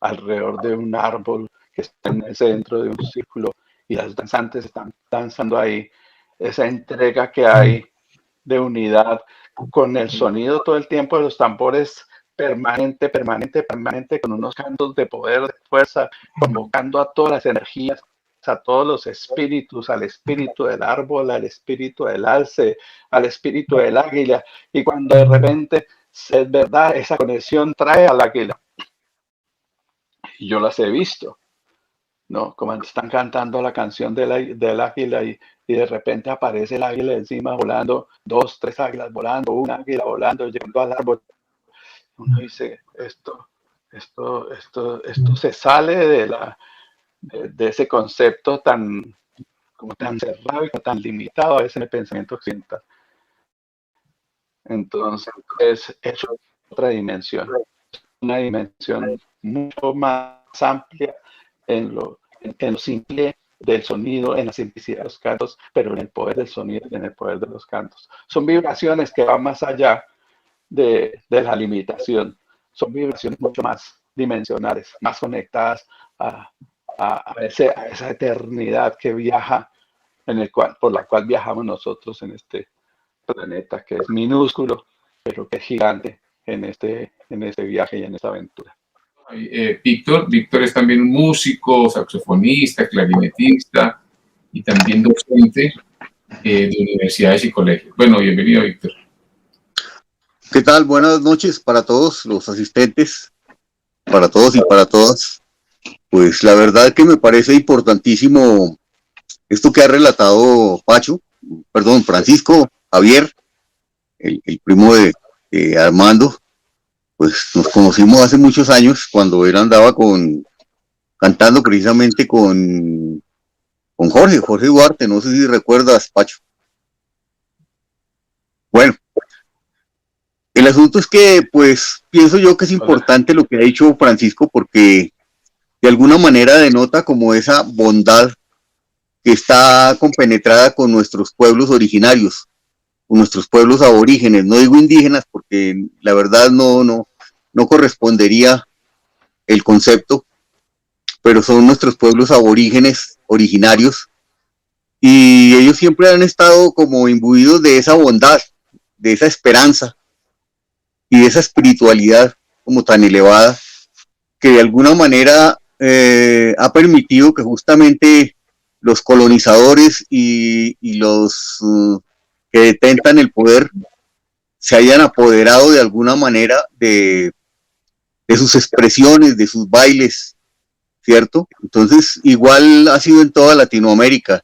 alrededor de un árbol que está en el centro de un círculo, y las danzantes están danzando ahí, esa entrega que hay de unidad, con el sonido todo el tiempo de los tambores, permanente, con unos cantos de poder, de fuerza, convocando a todas las energías, a todos los espíritus, al espíritu del árbol, al espíritu del alce, al espíritu del águila. Y cuando de repente, es verdad, esa conexión trae al águila. Y yo las he visto, ¿no? Como están cantando la canción del águila, y de repente aparece el águila encima volando, 2, 3 águilas volando, un águila volando, llegando al árbol. Uno dice: esto se sale de ese concepto tan cerrado y tan limitado a veces en el pensamiento occidental. Entonces es otra dimensión, una dimensión mucho más amplia en lo simple del sonido, en la simplicidad de los cantos, pero en el poder del sonido y en el poder de los cantos. Son vibraciones que van más allá de la limitación. Son vibraciones mucho más dimensionales, más conectadas a esa eternidad que viaja, por la cual viajamos nosotros en este planeta, que es minúsculo, pero que es gigante en este viaje y en esta aventura. Víctor es también un músico, saxofonista, clarinetista y también docente de universidades y colegios. Bueno, bienvenido, Víctor. ¿Qué tal? Buenas noches para todos los asistentes, para todos y para todas. Pues la verdad que me parece importantísimo esto que ha relatado Francisco, Javier, el primo de Armando. Pues nos conocimos hace muchos años, cuando él andaba cantando precisamente con Jorge Duarte, no sé si recuerdas, Pacho. Bueno, el asunto es que, pues, pienso yo que es importante lo que ha dicho Francisco, porque de alguna manera denota como esa bondad que está compenetrada con nuestros pueblos originarios, con nuestros pueblos aborígenes. No digo indígenas porque la verdad no correspondería el concepto, pero son nuestros pueblos aborígenes originarios, y ellos siempre han estado como imbuidos de esa bondad, de esa esperanza y de esa espiritualidad como tan elevada, que de alguna manera ha permitido que justamente los colonizadores y los que detentan el poder se hayan apoderado de alguna manera de sus expresiones, de sus bailes, ¿cierto? Entonces, igual ha sido en toda Latinoamérica.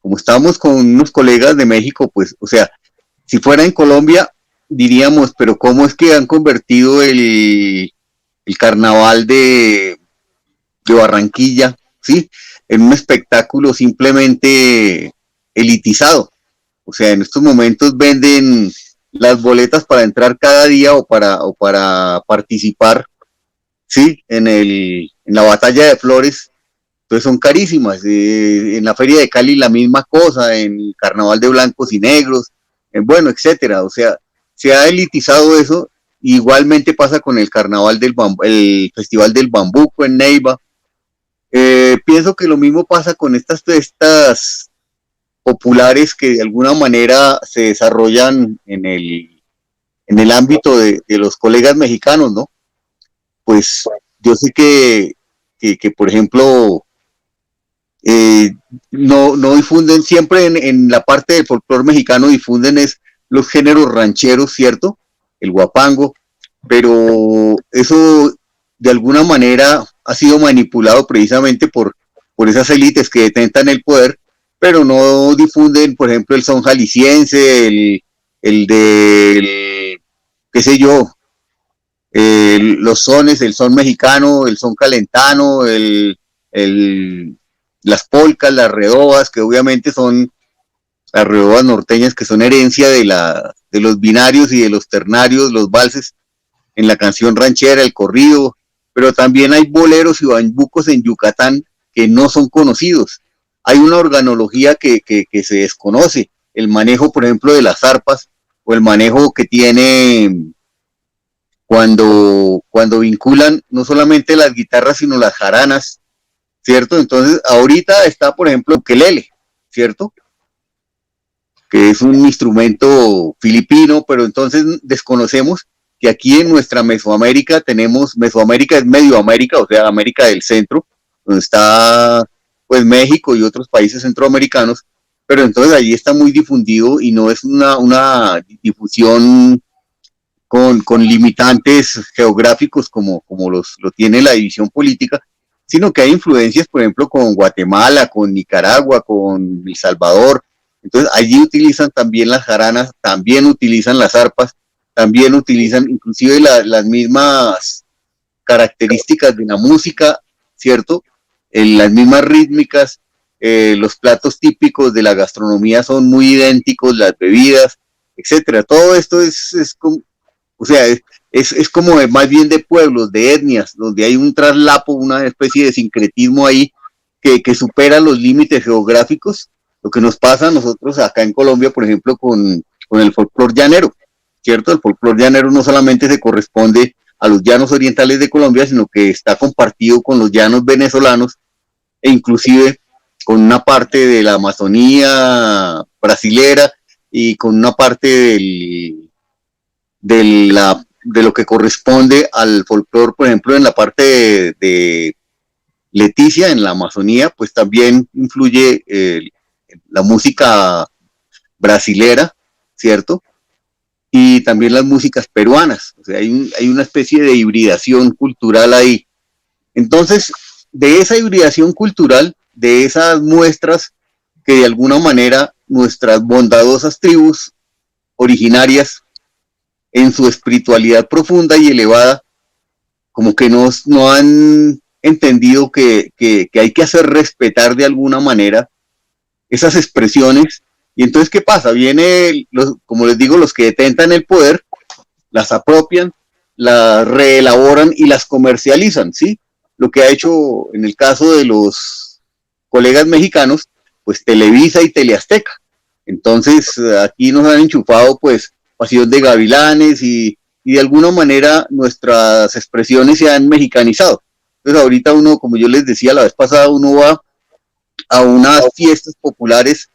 Como estábamos con unos colegas de México, pues, o sea, si fuera en Colombia, diríamos, pero ¿cómo es que han convertido el carnaval de Barranquilla, ¿sí?, en un espectáculo simplemente elitizado? O sea, en estos momentos venden las boletas para entrar cada día o para participar, ¿sí?, en la batalla de flores. Entonces son carísimas. En la feria de Cali la misma cosa, en el carnaval de blancos y negros, bueno, etcétera. O sea, se ha elitizado eso. Igualmente pasa con el carnaval el Festival del Bambuco en Neiva. Pienso que lo mismo pasa con estas fiestas populares que de alguna manera se desarrollan en el ámbito de los colegas mexicanos, ¿no? pues yo sé que por ejemplo, no difunden siempre en la parte del folclore mexicano, difunden es los géneros rancheros, ¿cierto? El guapango, pero eso de alguna manera ha sido manipulado precisamente por esas élites que detentan el poder, pero no difunden, por ejemplo, el son jalisciense, el del, qué sé yo, los sones, el son mexicano, el son calentano, las polcas, las redobas, que obviamente son las redobas norteñas, que son herencia de los binarios y de los ternarios, los valses, en la canción ranchera, el corrido, pero también hay boleros y bambucos en Yucatán que no son conocidos. Hay una organología que se desconoce, el manejo, por ejemplo, de las arpas, o el manejo que tiene cuando vinculan no solamente las guitarras, sino las jaranas, ¿cierto? Entonces, ahorita está, por ejemplo, el ukelele, ¿cierto? Que es un instrumento filipino, pero entonces desconocemos que aquí en nuestra Mesoamérica Mesoamérica es Medioamérica, o sea, América del Centro, donde está pues México y otros países centroamericanos, pero entonces allí está muy difundido y no es una difusión con limitantes geográficos como lo tiene la división política, sino que hay influencias, por ejemplo, con Guatemala, con Nicaragua, con El Salvador. Entonces allí utilizan también las jaranas, también utilizan las arpas, también utilizan inclusive las mismas características de la música, ¿cierto? Las mismas rítmicas, los platos típicos de la gastronomía son muy idénticos, las bebidas, etcétera. Todo esto es como, o sea, es como más bien de pueblos, de etnias, donde hay un traslapo, una especie de sincretismo ahí que supera los límites geográficos. Lo que nos pasa a nosotros acá en Colombia, por ejemplo, con el folclor llanero, ¿cierto? El folclor llanero no solamente se corresponde a los llanos orientales de Colombia, sino que está compartido con los llanos venezolanos e inclusive con una parte de la Amazonía brasilera y con una parte de lo que corresponde al folclore, por ejemplo, en la parte de Leticia, en la Amazonía, pues también influye la música brasilera, ¿cierto? Y también las músicas peruanas, o sea, hay una especie de hibridación cultural ahí. Entonces, de esa hibridación cultural, de esas muestras que de alguna manera nuestras bondadosas tribus originarias, en su espiritualidad profunda y elevada, como que no han entendido que hay que hacer respetar de alguna manera esas expresiones. Y entonces, ¿qué pasa? Como les digo, los que detentan el poder, las apropian, las reelaboran y las comercializan, ¿sí? Lo que ha hecho en el caso de los colegas mexicanos, pues Televisa y Teleazteca. Entonces, aquí nos han enchufado, pues, Pasión de Gavilanes y de alguna manera nuestras expresiones se han mexicanizado. Entonces, ahorita uno, como yo les decía la vez pasada, uno va a unas fiestas populares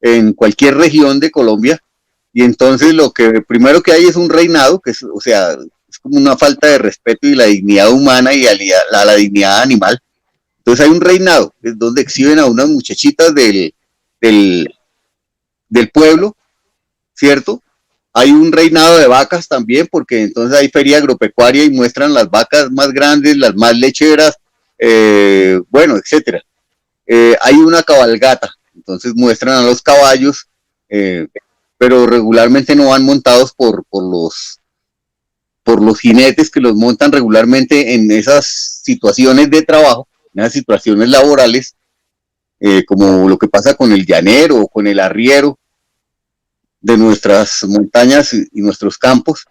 en cualquier región de Colombia, y entonces lo que primero que hay es un reinado, que es, o sea, es como una falta de respeto y la dignidad humana y a la dignidad animal. Entonces hay un reinado, es donde exhiben a unas muchachitas del pueblo, ¿cierto? Hay un reinado de vacas también, porque entonces hay feria agropecuaria y muestran las vacas más grandes, las más lecheras, bueno, etcétera. Hay una cabalgata, entonces muestran a los caballos, pero regularmente no van montados por los jinetes que los montan regularmente en esas situaciones de trabajo, en esas situaciones laborales, como lo que pasa con el llanero o con el arriero de nuestras montañas y nuestros campos,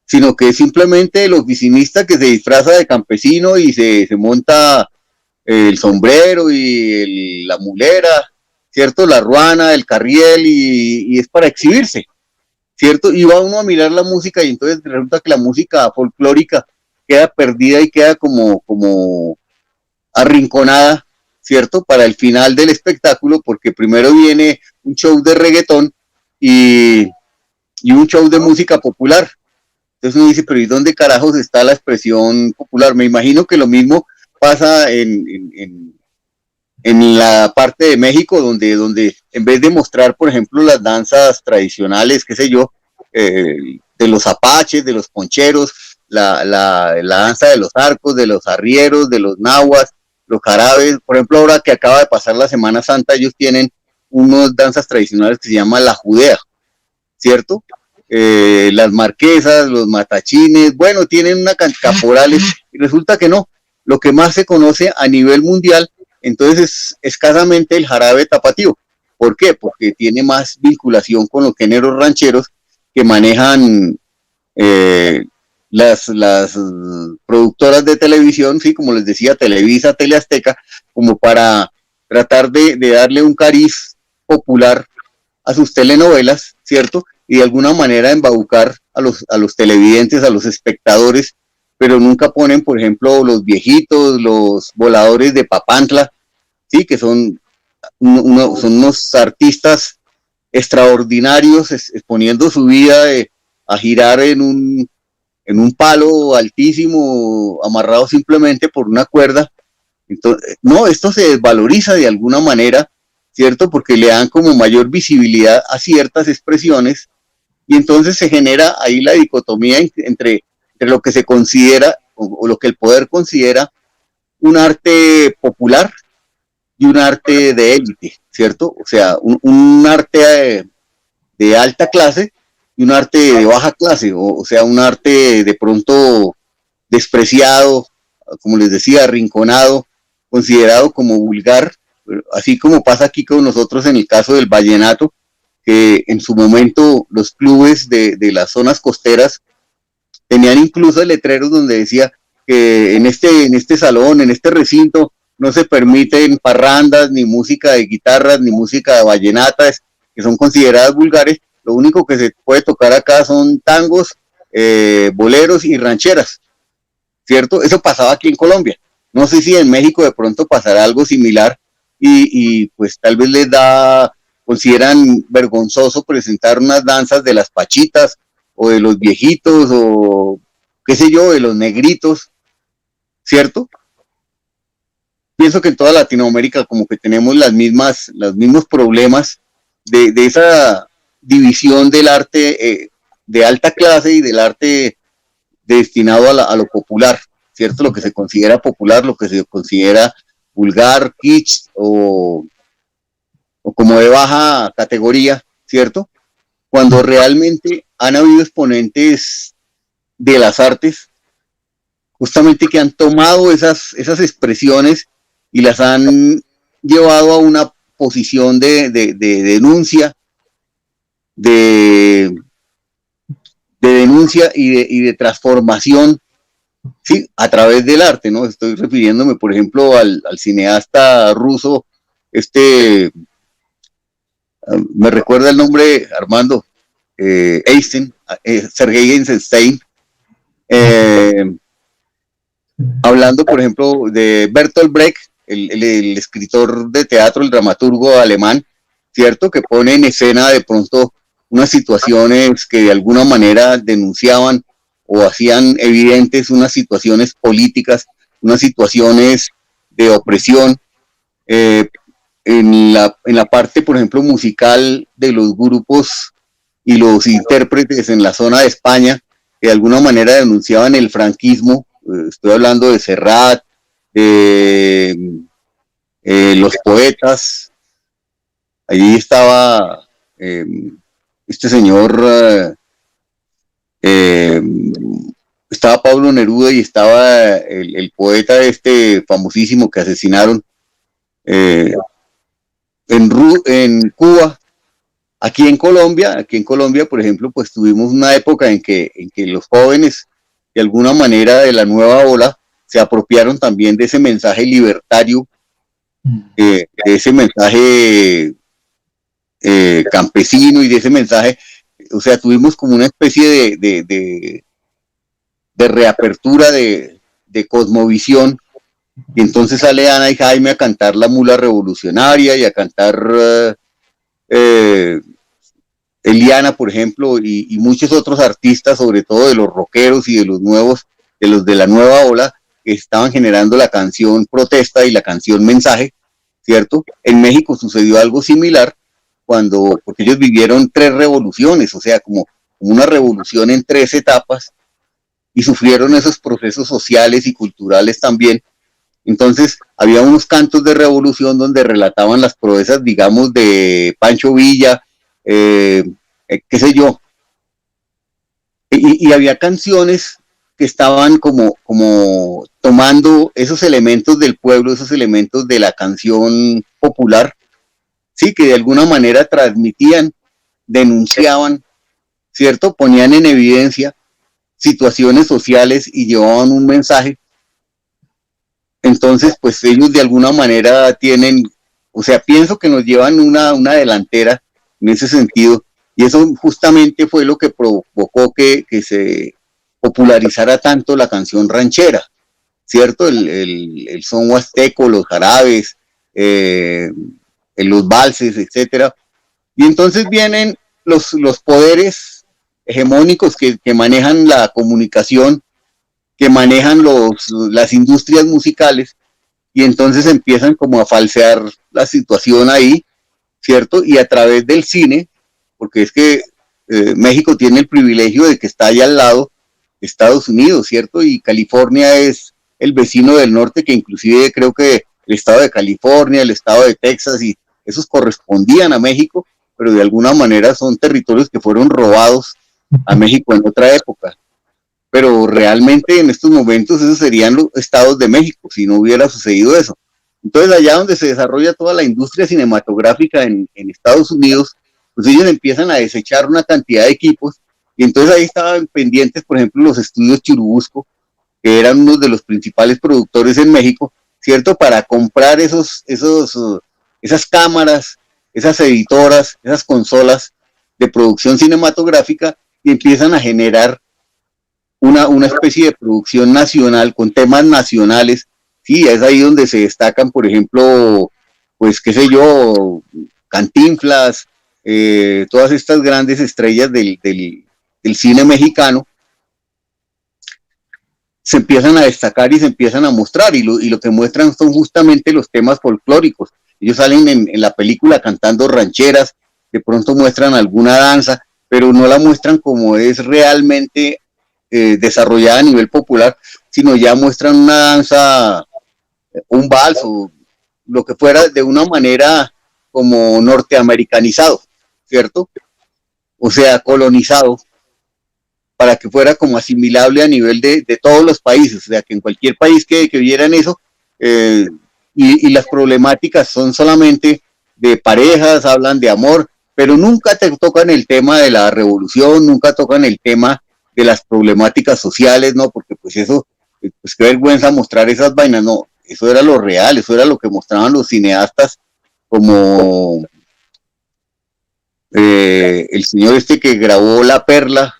sino que simplemente el oficinista que se disfraza de campesino y se monta el sombrero y la mulera, ¿cierto? La ruana, el carriel y es para exhibirse, ¿cierto? Y va uno a mirar la música y entonces resulta que la música folclórica queda perdida y queda como arrinconada, ¿cierto? Para el final del espectáculo, porque primero viene un show de reggaetón y un show de música popular. Entonces uno dice, pero ¿y dónde carajos está la expresión popular? Me imagino que lo mismo pasa en la parte de México, donde en vez de mostrar, por ejemplo, las danzas tradicionales, qué sé yo, de los apaches, de los poncheros, la danza de los arcos, de los arrieros, de los nahuas, los jarabes, por ejemplo, ahora que acaba de pasar la Semana Santa, ellos tienen unas danzas tradicionales que se llaman la judea, ¿cierto? Las marquesas, los matachines, bueno, tienen una cantidad de caporales, y resulta que no, lo que más se conoce a nivel mundial, entonces es escasamente el jarabe tapatío. ¿Por qué? Porque tiene más vinculación con los géneros rancheros que manejan las productoras de televisión, sí, como les decía, Televisa, Teleazteca, como para tratar de darle un cariz popular a sus telenovelas, ¿cierto? Y de alguna manera embaucar a los televidentes, a los espectadores, pero nunca ponen, por ejemplo, los viejitos, los voladores de Papantla, sí, que son unos artistas extraordinarios, exponiendo su vida a girar en un palo altísimo, amarrado simplemente por una cuerda. Entonces, no, esto se desvaloriza de alguna manera, ¿cierto? Porque le dan como mayor visibilidad a ciertas expresiones, y entonces se genera ahí la dicotomía entre lo que se considera, o lo que el poder considera, un arte popular y un arte de élite, ¿cierto? O sea, un arte de alta clase y un arte de baja clase, o sea, un arte de pronto despreciado, como les decía, arrinconado, considerado como vulgar, así como pasa aquí con nosotros en el caso del vallenato, que en su momento los clubes de las zonas costeras tenían incluso letreros donde decía que en este salón, en este recinto, no se permiten parrandas, ni música de guitarras, ni música de vallenatas, que son consideradas vulgares. Lo único que se puede tocar acá son tangos, boleros y rancheras, ¿cierto? Eso pasaba aquí en Colombia. No sé si en México de pronto pasará algo similar, y pues tal vez consideran vergonzoso presentar unas danzas de las pachitas, o de los viejitos, o qué sé yo, de los negritos, ¿cierto? Pienso que en toda Latinoamérica como que tenemos los mismos problemas de esa división del arte de alta clase y del arte destinado a lo popular, ¿cierto? Lo que se considera popular, lo que se considera vulgar, kitsch, o como de baja categoría, ¿cierto? Cuando realmente han habido exponentes de las artes justamente que han tomado esas expresiones y las han llevado a una posición de denuncia, de denuncia y de transformación, sí, a través del arte, ¿no? Estoy refiriéndome, por ejemplo, al cineasta ruso, me recuerda el nombre, Armando, Einstein, Sergei Eisenstein, hablando, por ejemplo, de Bertolt Brecht, el escritor de teatro, el dramaturgo alemán, ¿cierto? Que pone en escena de pronto unas situaciones que de alguna manera denunciaban o hacían evidentes unas situaciones políticas, unas situaciones de opresión. En la parte, por ejemplo, musical de los grupos y los intérpretes en la zona de España, que de alguna manera denunciaban el franquismo. Estoy hablando de Serrat, los poetas. Allí estaba este señor, estaba Pablo Neruda, y estaba el poeta famosísimo que asesinaron en Cuba. Aquí en Colombia, por ejemplo, pues tuvimos una época en que los jóvenes, de alguna manera, de la nueva ola, se apropiaron también de ese mensaje libertario, de ese mensaje campesino, y de ese mensaje, o sea, tuvimos como una especie de reapertura de cosmovisión. Y entonces sale Ana y Jaime a cantar La Mula Revolucionaria y a cantar Eliana, por ejemplo, y muchos otros artistas, sobre todo de los rockeros y de los nuevos, de los de la nueva ola, que estaban generando la canción protesta y la canción mensaje, ¿cierto? En México sucedió algo similar porque ellos vivieron 3 revoluciones, o sea, como una revolución en 3 etapas, y sufrieron esos procesos sociales y culturales también. Entonces, había unos cantos de revolución donde relataban las proezas, digamos, de Pancho Villa, qué sé yo, y había canciones que estaban como tomando esos elementos del pueblo, esos elementos de la canción popular, sí, que de alguna manera transmitían, denunciaban, ¿cierto? Ponían en evidencia situaciones sociales y llevaban un mensaje. Entonces, pues ellos de alguna manera tienen, o sea, pienso que nos llevan una delantera en ese sentido, y eso justamente fue lo que provocó que se popularizara tanto la canción ranchera, ¿cierto? El son huasteco, los jarabes, los valses, etcétera. Y entonces vienen los poderes hegemónicos que manejan la comunicación, que manejan las industrias musicales, y entonces empiezan como a falsear la situación ahí, ¿cierto? Y a través del cine, porque es que México tiene el privilegio de que está allá al lado de Estados Unidos, ¿cierto? Y California es el vecino del norte, que inclusive creo que el estado de California, el estado de Texas, y esos correspondían a México, pero de alguna manera son territorios que fueron robados a México en otra época. Pero realmente en estos momentos esos serían los estados de México, si no hubiera sucedido eso. Entonces allá donde se desarrolla toda la industria cinematográfica en Estados Unidos, pues ellos empiezan a desechar una cantidad de equipos, y entonces ahí estaban pendientes, por ejemplo, los estudios Churubusco, que eran uno de los principales productores en México, ¿cierto? Para comprar esas cámaras, esas editoras, esas consolas de producción cinematográfica, y empiezan a generar una especie de producción nacional con temas nacionales. Sí, es ahí donde se destacan, por ejemplo, pues qué sé yo, Cantinflas, todas estas grandes estrellas del cine mexicano, se empiezan a destacar y se empiezan a mostrar, y lo que muestran son justamente los temas folclóricos. Ellos salen en la película cantando rancheras, de pronto muestran alguna danza, pero no la muestran como es realmente desarrollada a nivel popular, sino ya muestran una danza, un vals o lo que fuera, de una manera como norteamericanizado, ¿cierto? O sea, colonizado, para que fuera como asimilable a nivel de todos los países, o sea, que en cualquier país que vieran eso, y las problemáticas son solamente de parejas, hablan de amor, pero nunca te tocan el tema de la revolución, nunca tocan el tema de las problemáticas sociales, ¿no? Porque pues eso, pues qué vergüenza mostrar esas vainas, no, eso era lo real, eso era lo que mostraban los cineastas, como el señor este que grabó La Perla,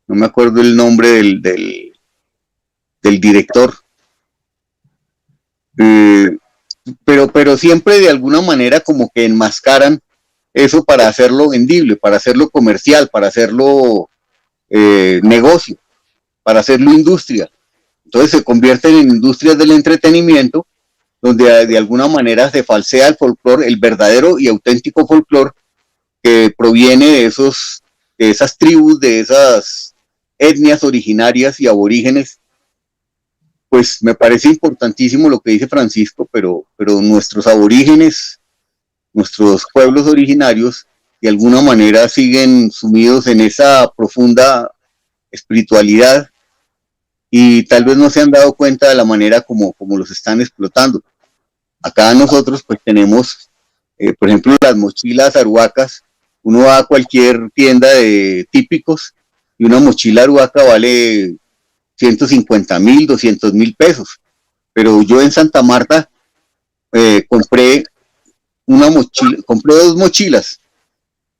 no me acuerdo el nombre del director, pero siempre de alguna manera como que enmascaran eso para hacerlo vendible, para hacerlo comercial, para hacerlo negocio, para hacerlo industria. Entonces se convierten en industrias del entretenimiento, donde de alguna manera se falsea el folclore, el verdadero y auténtico folclore que proviene de esas tribus, de esas etnias originarias y aborígenes. Pues me parece importantísimo lo que dice Francisco, pero nuestros aborígenes, nuestros pueblos originarios, de alguna manera siguen sumidos en esa profunda espiritualidad, y tal vez no se han dado cuenta de la manera como los están explotando. Acá nosotros pues tenemos, por ejemplo, las mochilas aruacas. Uno va a cualquier tienda de típicos y una mochila aruaca vale 150,000, 200,000 pesos. Pero yo en Santa Marta compré compré 2 mochilas,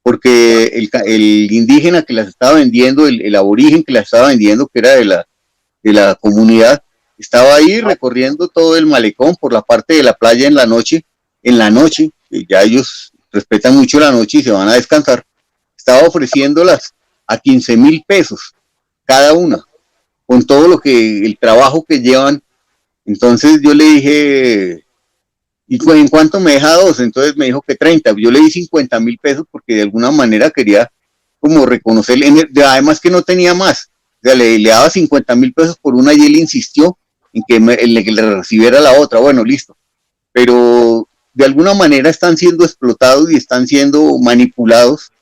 porque el indígena que las estaba vendiendo, el aborigen que las estaba vendiendo, que era de la comunidad, estaba ahí recorriendo todo el malecón por la parte de la playa en la noche, ya ellos respetan mucho la noche y se van a descansar, estaba ofreciéndolas a 15.000 pesos cada una, con todo el trabajo que llevan. Entonces yo le dije, ¿y en cuánto me deja dos? Entonces me dijo que 30. Yo le di 50.000 pesos porque de alguna manera quería como reconocerle, además que no tenía más. O sea, le daba 50.000 pesos por una y él insistió en que le recibiera la otra. Bueno, listo. Pero de alguna manera están siendo explotados y están siendo manipulados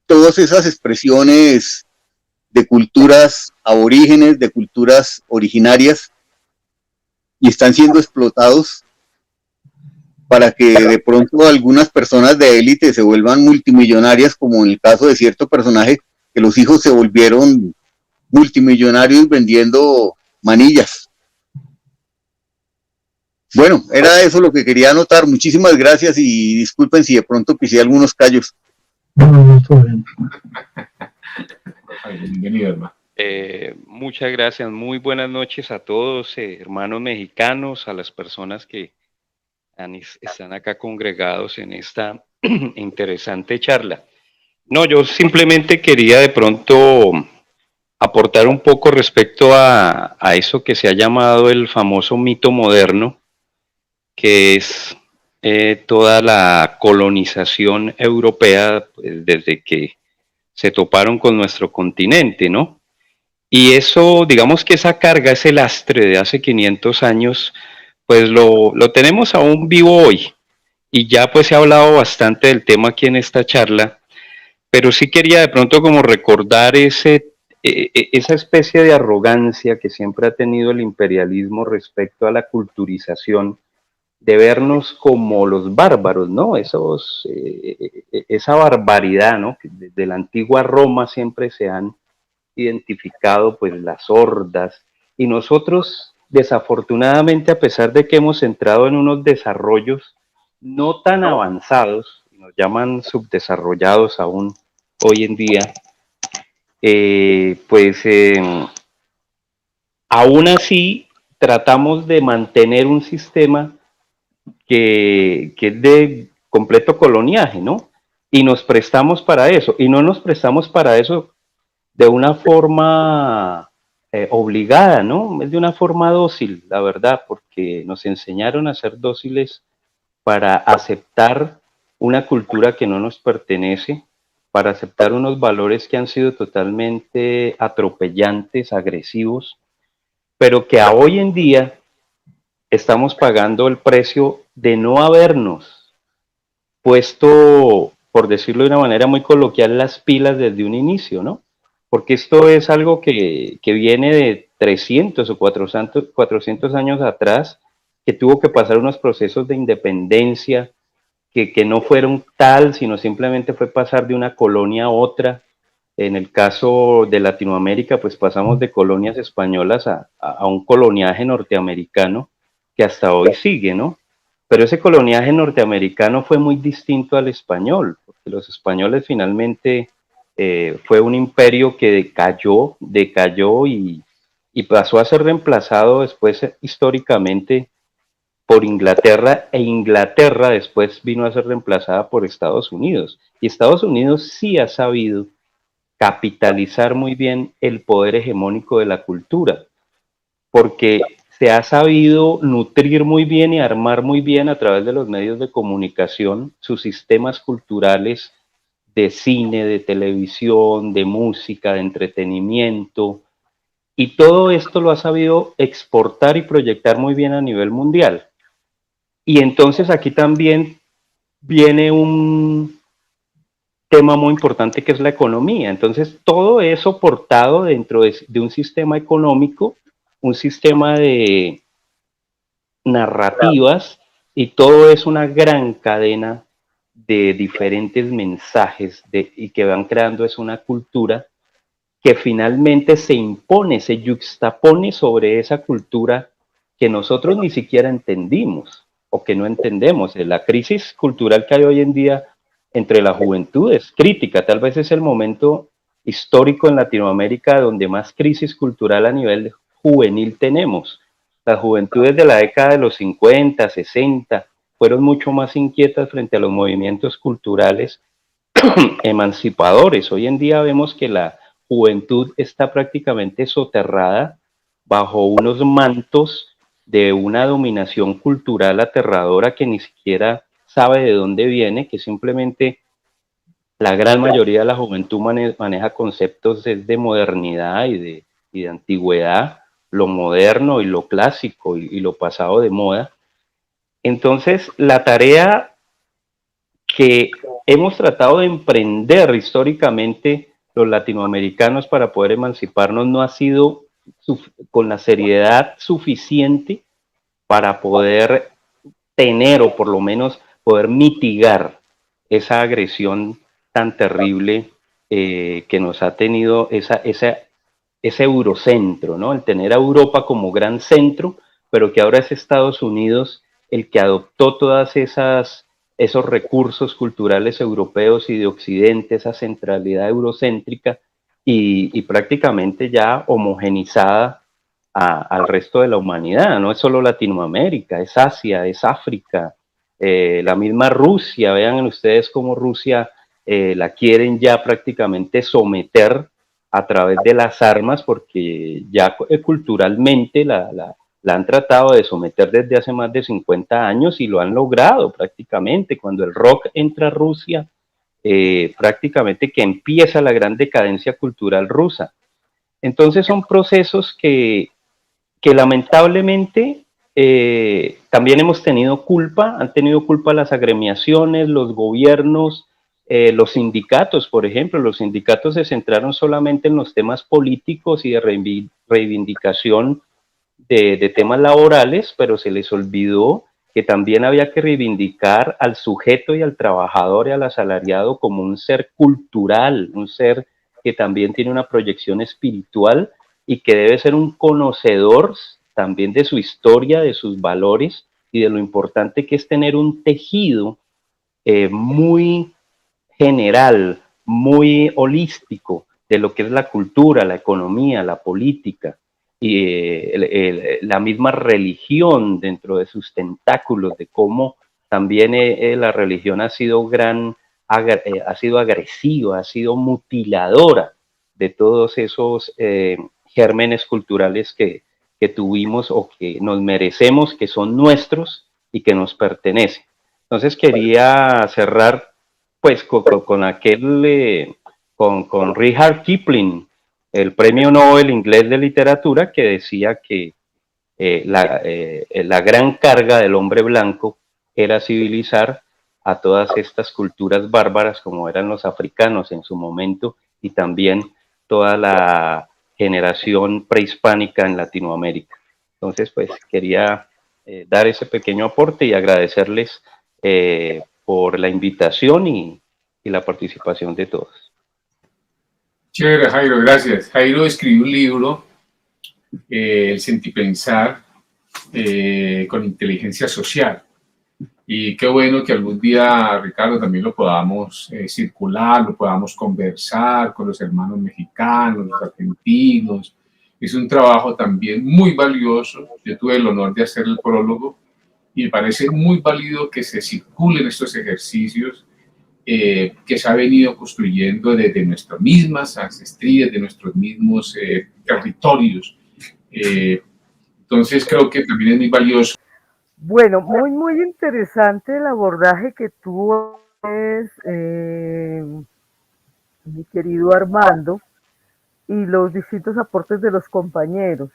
todas esas expresiones de culturas aborígenes, de culturas originarias, y están siendo explotados para que de pronto algunas personas de élite se vuelvan multimillonarias, como en el caso de cierto personaje, que los hijos se volvieron multimillonarios vendiendo manillas. Bueno, era eso lo que quería anotar. Muchísimas gracias y disculpen si de pronto pisé algunos callos. No, está bien. Bienvenido, hermano. Muchas gracias, muy buenas noches a todos, hermanos mexicanos, a las personas que están acá congregados en esta interesante charla. No, yo simplemente quería de pronto aportar un poco respecto a eso que se ha llamado el famoso mito moderno, que es toda la colonización europea, pues, desde que se toparon con nuestro continente, ¿no? Y eso, digamos que esa carga, ese lastre de hace 500 años, pues lo tenemos aún vivo hoy. Y ya pues se ha hablado bastante del tema aquí en esta charla, pero sí quería de pronto como recordar esa especie de arrogancia que siempre ha tenido el imperialismo respecto a la culturización, de vernos como los bárbaros, ¿no? Esa barbaridad, ¿no? Que desde la antigua Roma siempre se han identificado pues las hordas, y nosotros desafortunadamente, a pesar de que hemos entrado en unos desarrollos no tan avanzados, nos llaman subdesarrollados aún hoy en día, aún así tratamos de mantener un sistema que es de completo coloniaje, ¿no? Y nos prestamos para eso, y no nos prestamos para eso de una forma obligada, ¿no? Es de una forma dócil, la verdad, porque nos enseñaron a ser dóciles para aceptar una cultura que no nos pertenece, para aceptar unos valores que han sido totalmente atropellantes, agresivos, pero que a hoy en día estamos pagando el precio de no habernos puesto, por decirlo de una manera muy coloquial, las pilas desde un inicio, ¿no? Porque esto es algo que viene de 300 o 400 años atrás, que tuvo que pasar unos procesos de independencia, que no fueron tal, sino simplemente fue pasar de una colonia a otra. En el caso de Latinoamérica, pues pasamos de colonias españolas a un coloniaje norteamericano que hasta hoy sigue, ¿no? Pero ese coloniaje norteamericano fue muy distinto al español, porque los españoles finalmente fue un imperio que decayó y pasó a ser reemplazado después históricamente por Inglaterra, e Inglaterra después vino a ser reemplazada por Estados Unidos. Y Estados Unidos sí ha sabido capitalizar muy bien el poder hegemónico de la cultura, porque se ha sabido nutrir muy bien y armar muy bien a través de los medios de comunicación sus sistemas culturales de cine, de televisión, de música, de entretenimiento, y todo esto lo ha sabido exportar y proyectar muy bien a nivel mundial. Y entonces aquí también viene un tema muy importante, que es la economía. Entonces todo es soportado dentro de un sistema económico, un sistema de narrativas, y todo es una gran cadena de diferentes mensajes y que van creando es una cultura que finalmente se impone, se yuxtapone sobre esa cultura que nosotros ni siquiera entendimos o que no entendemos. La crisis cultural que hay hoy en día entre la juventud es crítica. Tal vez es el momento histórico en Latinoamérica donde más crisis cultural a nivel juvenil tenemos. Las juventudes de la década de los 50, 60 fueron mucho más inquietas frente a los movimientos culturales emancipadores. Hoy en día vemos que la juventud está prácticamente soterrada bajo unos mantos de una dominación cultural aterradora que ni siquiera sabe de dónde viene, que simplemente la gran mayoría de la juventud maneja conceptos de modernidad y de antigüedad, lo moderno y lo clásico y lo pasado de moda. Entonces, la tarea que hemos tratado de emprender históricamente los latinoamericanos para poder emanciparnos no ha sido con la seriedad suficiente para poder tener o por lo menos poder mitigar esa agresión tan terrible que nos ha tenido ese eurocentro, ¿no? El tener a Europa como gran centro, pero que ahora es Estados Unidos el que adoptó todas esos recursos culturales europeos y de Occidente, esa centralidad eurocéntrica y prácticamente ya homogenizada al resto de la humanidad. No es solo Latinoamérica, es Asia, es África, la misma Rusia. Vean ustedes cómo Rusia la quieren ya prácticamente someter a través de las armas, porque ya culturalmente la han tratado de someter desde hace más de 50 años y lo han logrado prácticamente. Cuando el rock entra a Rusia, prácticamente que empieza la gran decadencia cultural rusa. Entonces son procesos que lamentablemente también hemos tenido culpa, han tenido culpa las agremiaciones, los gobiernos, los sindicatos, por ejemplo. Los sindicatos se centraron solamente en los temas políticos y de reivindicación de temas laborales, pero se les olvidó que también había que reivindicar al sujeto y al trabajador y al asalariado como un ser cultural, un ser que también tiene una proyección espiritual y que debe ser un conocedor también de su historia, de sus valores y de lo importante que es tener un tejido muy general, muy holístico de lo que es la cultura, la economía, la política y la misma religión dentro de sus tentáculos, de cómo también la religión ha sido ha sido agresiva, ha sido mutiladora de todos esos gérmenes culturales que tuvimos o que nos merecemos, que son nuestros y que nos pertenecen. Entonces quería cerrar pues con aquel, con Richard Kipling, el premio Nobel inglés de literatura, que decía que la gran carga del hombre blanco era civilizar a todas estas culturas bárbaras como eran los africanos en su momento y también toda la generación prehispánica en Latinoamérica. Entonces, pues quería dar ese pequeño aporte y agradecerles por la invitación y la participación de todos. Chévere, Jairo, gracias. Jairo escribió un libro, El Sentipensar, con inteligencia social. Y qué bueno que algún día, Ricardo, también lo podamos circular, lo podamos conversar con los hermanos mexicanos, los argentinos. Es un trabajo también muy valioso. Yo tuve el honor de hacer el prólogo y me parece muy válido que se circulen estos ejercicios que se ha venido construyendo desde nuestras mismas ancestrías, de nuestros mismos territorios. Entonces creo que también es muy valioso. Bueno, muy interesante el abordaje que tuvo mi querido Armando y los distintos aportes de los compañeros.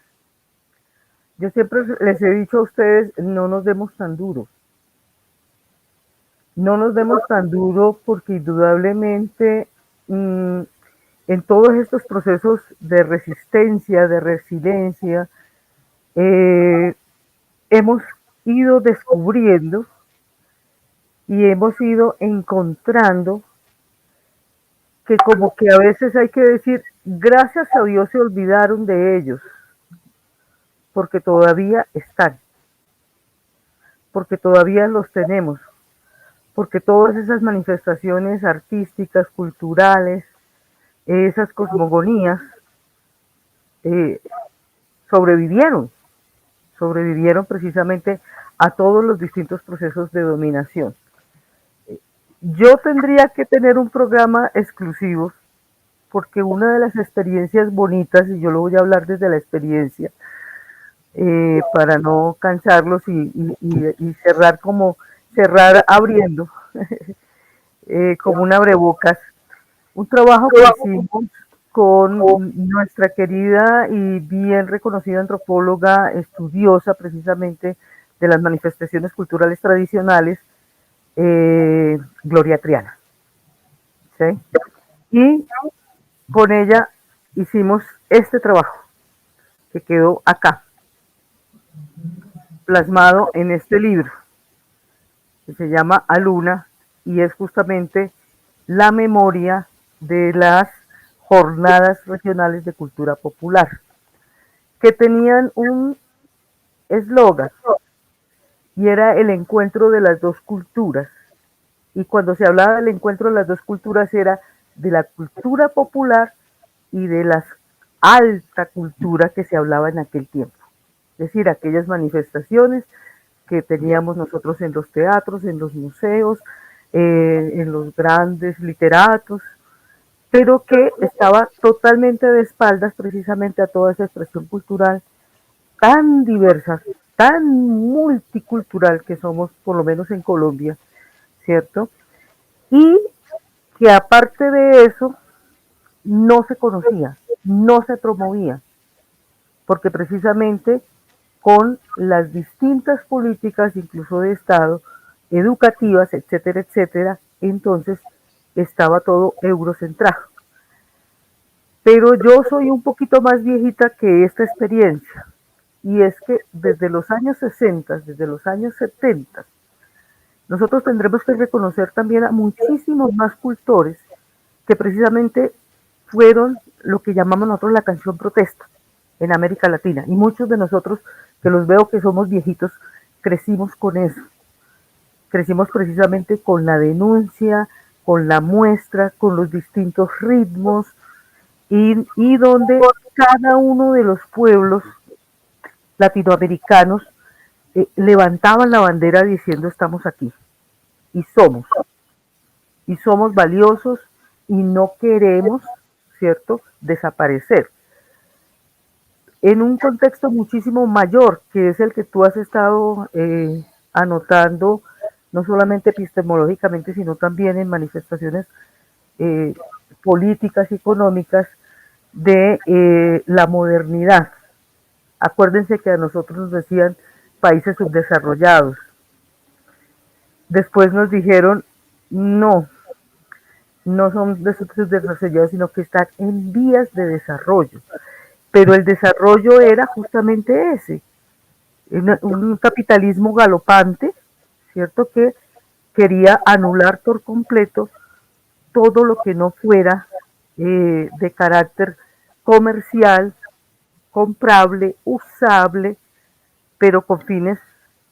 Yo siempre les he dicho a ustedes, no nos demos tan duro. No nos demos tan duro porque indudablemente en todos estos procesos de resistencia, de resiliencia, hemos ido descubriendo y hemos ido encontrando que como que a veces hay que decir, gracias a Dios se olvidaron de ellos, porque todavía están, porque todavía los tenemos, porque todas esas manifestaciones artísticas, culturales, esas cosmogonías, sobrevivieron precisamente a todos los distintos procesos de dominación. Yo tendría que tener un programa exclusivo porque una de las experiencias bonitas, y yo lo voy a hablar desde la experiencia, para no cansarlos y cerrar como cerrar abriendo, como un abrebocas, un trabajo que hicimos con nuestra querida y bien reconocida antropóloga, estudiosa precisamente de las manifestaciones culturales tradicionales, Gloria Triana. ¿Sí? Y con ella hicimos este trabajo que quedó acá, plasmado en este libro, que se llama Aluna, y es justamente la memoria de las jornadas regionales de cultura popular, que tenían un eslogan, y era el encuentro de las dos culturas. Y cuando se hablaba del encuentro de las dos culturas era de la cultura popular y de la alta cultura que se hablaba en aquel tiempo. Es decir, aquellas manifestaciones que teníamos nosotros en los teatros, en los museos, en los grandes literatos, pero que estaba totalmente de espaldas precisamente a toda esa expresión cultural tan diversa, tan multicultural que somos, por lo menos en Colombia, ¿cierto? Y que aparte de eso, no se conocía, no se promovía, porque precisamente con las distintas políticas, incluso de Estado, educativas, etcétera, etcétera, entonces estaba todo eurocentrado. Pero yo soy un poquito más viejita que esta experiencia, y es que desde los años 60, desde los años 70, nosotros tendremos que reconocer también a muchísimos más cultores que precisamente fueron lo que llamamos nosotros la canción protesta en América Latina. Y muchos de nosotros, que los veo que somos viejitos, crecimos con eso. Crecimos precisamente con la denuncia, con la muestra, con los distintos ritmos, y donde cada uno de los pueblos latinoamericanos levantaban la bandera diciendo estamos aquí y somos valiosos y no queremos, ¿cierto?, desaparecer. En un contexto muchísimo mayor, que es el que tú has estado anotando, no solamente epistemológicamente, sino también en manifestaciones políticas y económicas de la modernidad. Acuérdense que a nosotros nos decían países subdesarrollados. Después nos dijeron, no son subdesarrollados, sino que están en vías de desarrollo. Pero el desarrollo era justamente ese, un capitalismo galopante, ¿cierto?, que quería anular por completo todo lo que no fuera de carácter comercial, comprable, usable, pero con fines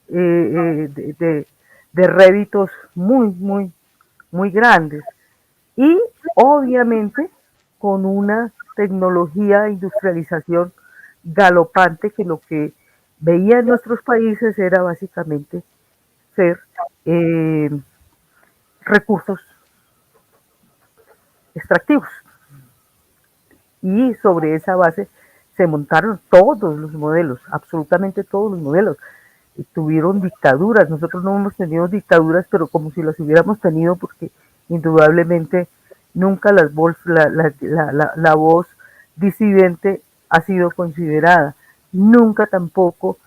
de réditos muy grandes. Y obviamente con una tecnología de industrialización galopante, que lo que veía en nuestros países era básicamente ser recursos extractivos. Y sobre esa base se montaron todos los modelos, absolutamente todos los modelos. Y tuvieron dictaduras. Nosotros no hemos tenido dictaduras, pero como si las hubiéramos tenido, porque indudablemente nunca la voz disidente ha sido considerada. Nunca tampoco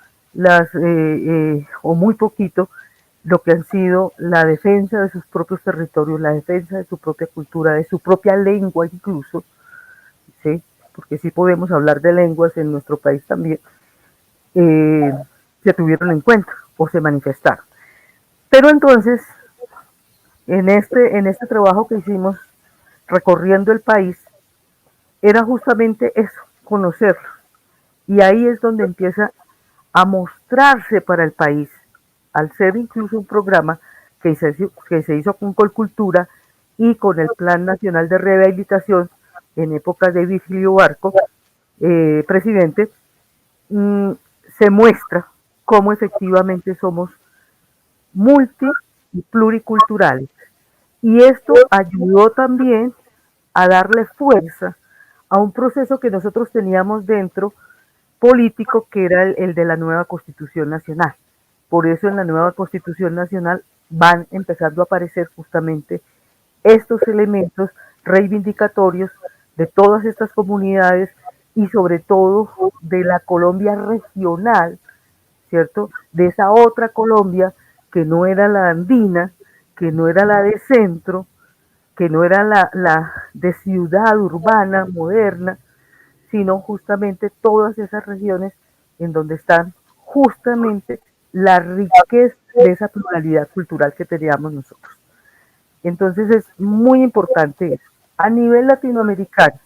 o muy poquito, lo que han sido la defensa de sus propios territorios, la defensa de su propia cultura, de su propia lengua incluso, ¿sí?, porque sí podemos hablar de lenguas en nuestro país también, se tuvieron en cuenta o se manifestaron. Pero entonces, en este trabajo que hicimos recorriendo el país, era justamente eso, conocerlo. Y ahí es donde empieza a mostrarse para el país, al ser incluso un programa que se hizo con Colcultura y con el Plan Nacional de Rehabilitación en épocas de Virgilio Barco, presidente, se muestra cómo efectivamente somos multi y pluriculturales. Y esto ayudó también a darle fuerza a un proceso que nosotros teníamos dentro político, que era el de la nueva Constitución Nacional. Por eso en la nueva Constitución Nacional van empezando a aparecer justamente estos elementos reivindicatorios de todas estas comunidades y sobre todo de la Colombia regional, ¿cierto? De esa otra Colombia que no era la andina, que no era la de centro, que no era la de ciudad urbana, moderna, sino justamente todas esas regiones en donde están justamente la riqueza de esa pluralidad cultural que teníamos nosotros. Entonces es muy importante eso. A nivel latinoamericano,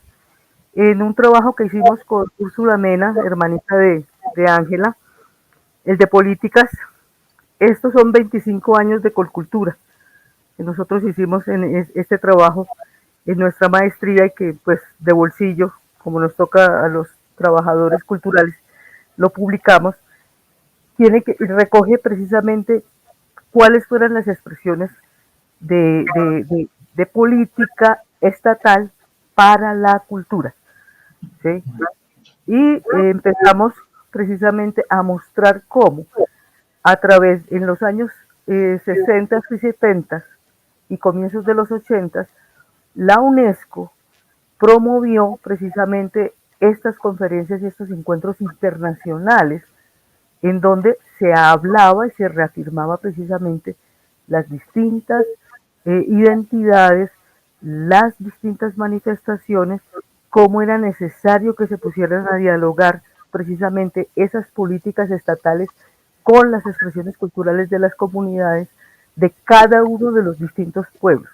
en un trabajo que hicimos con Úrsula Mena, hermanita de Ángela, el de políticas, estos son 25 años de colcultura que nosotros hicimos en este trabajo en nuestra maestría y que pues de bolsillo, como nos toca a los trabajadores culturales, lo publicamos, recoge precisamente cuáles fueron las expresiones de política estatal para la cultura, ¿sí? Y empezamos precisamente a mostrar cómo a través en los años 60 y 70 y comienzos de los 80, la UNESCO promovió precisamente estas conferencias y estos encuentros internacionales en donde se hablaba y se reafirmaba precisamente las distintas identidades, las distintas manifestaciones, cómo era necesario que se pusieran a dialogar precisamente esas políticas estatales con las expresiones culturales de las comunidades de cada uno de los distintos pueblos.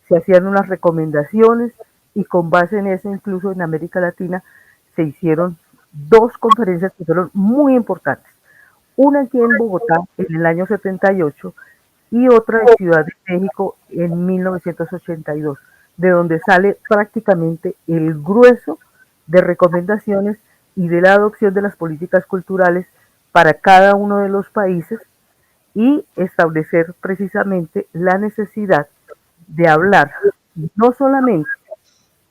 Se hacían unas recomendaciones y con base en eso, incluso en América Latina, se hicieron dos conferencias que fueron muy importantes. Una aquí en Bogotá en el año 78 y otra en Ciudad de México en 1982, de donde sale prácticamente el grueso de recomendaciones y de la adopción de las políticas culturales para cada uno de los países y establecer precisamente la necesidad de hablar no solamente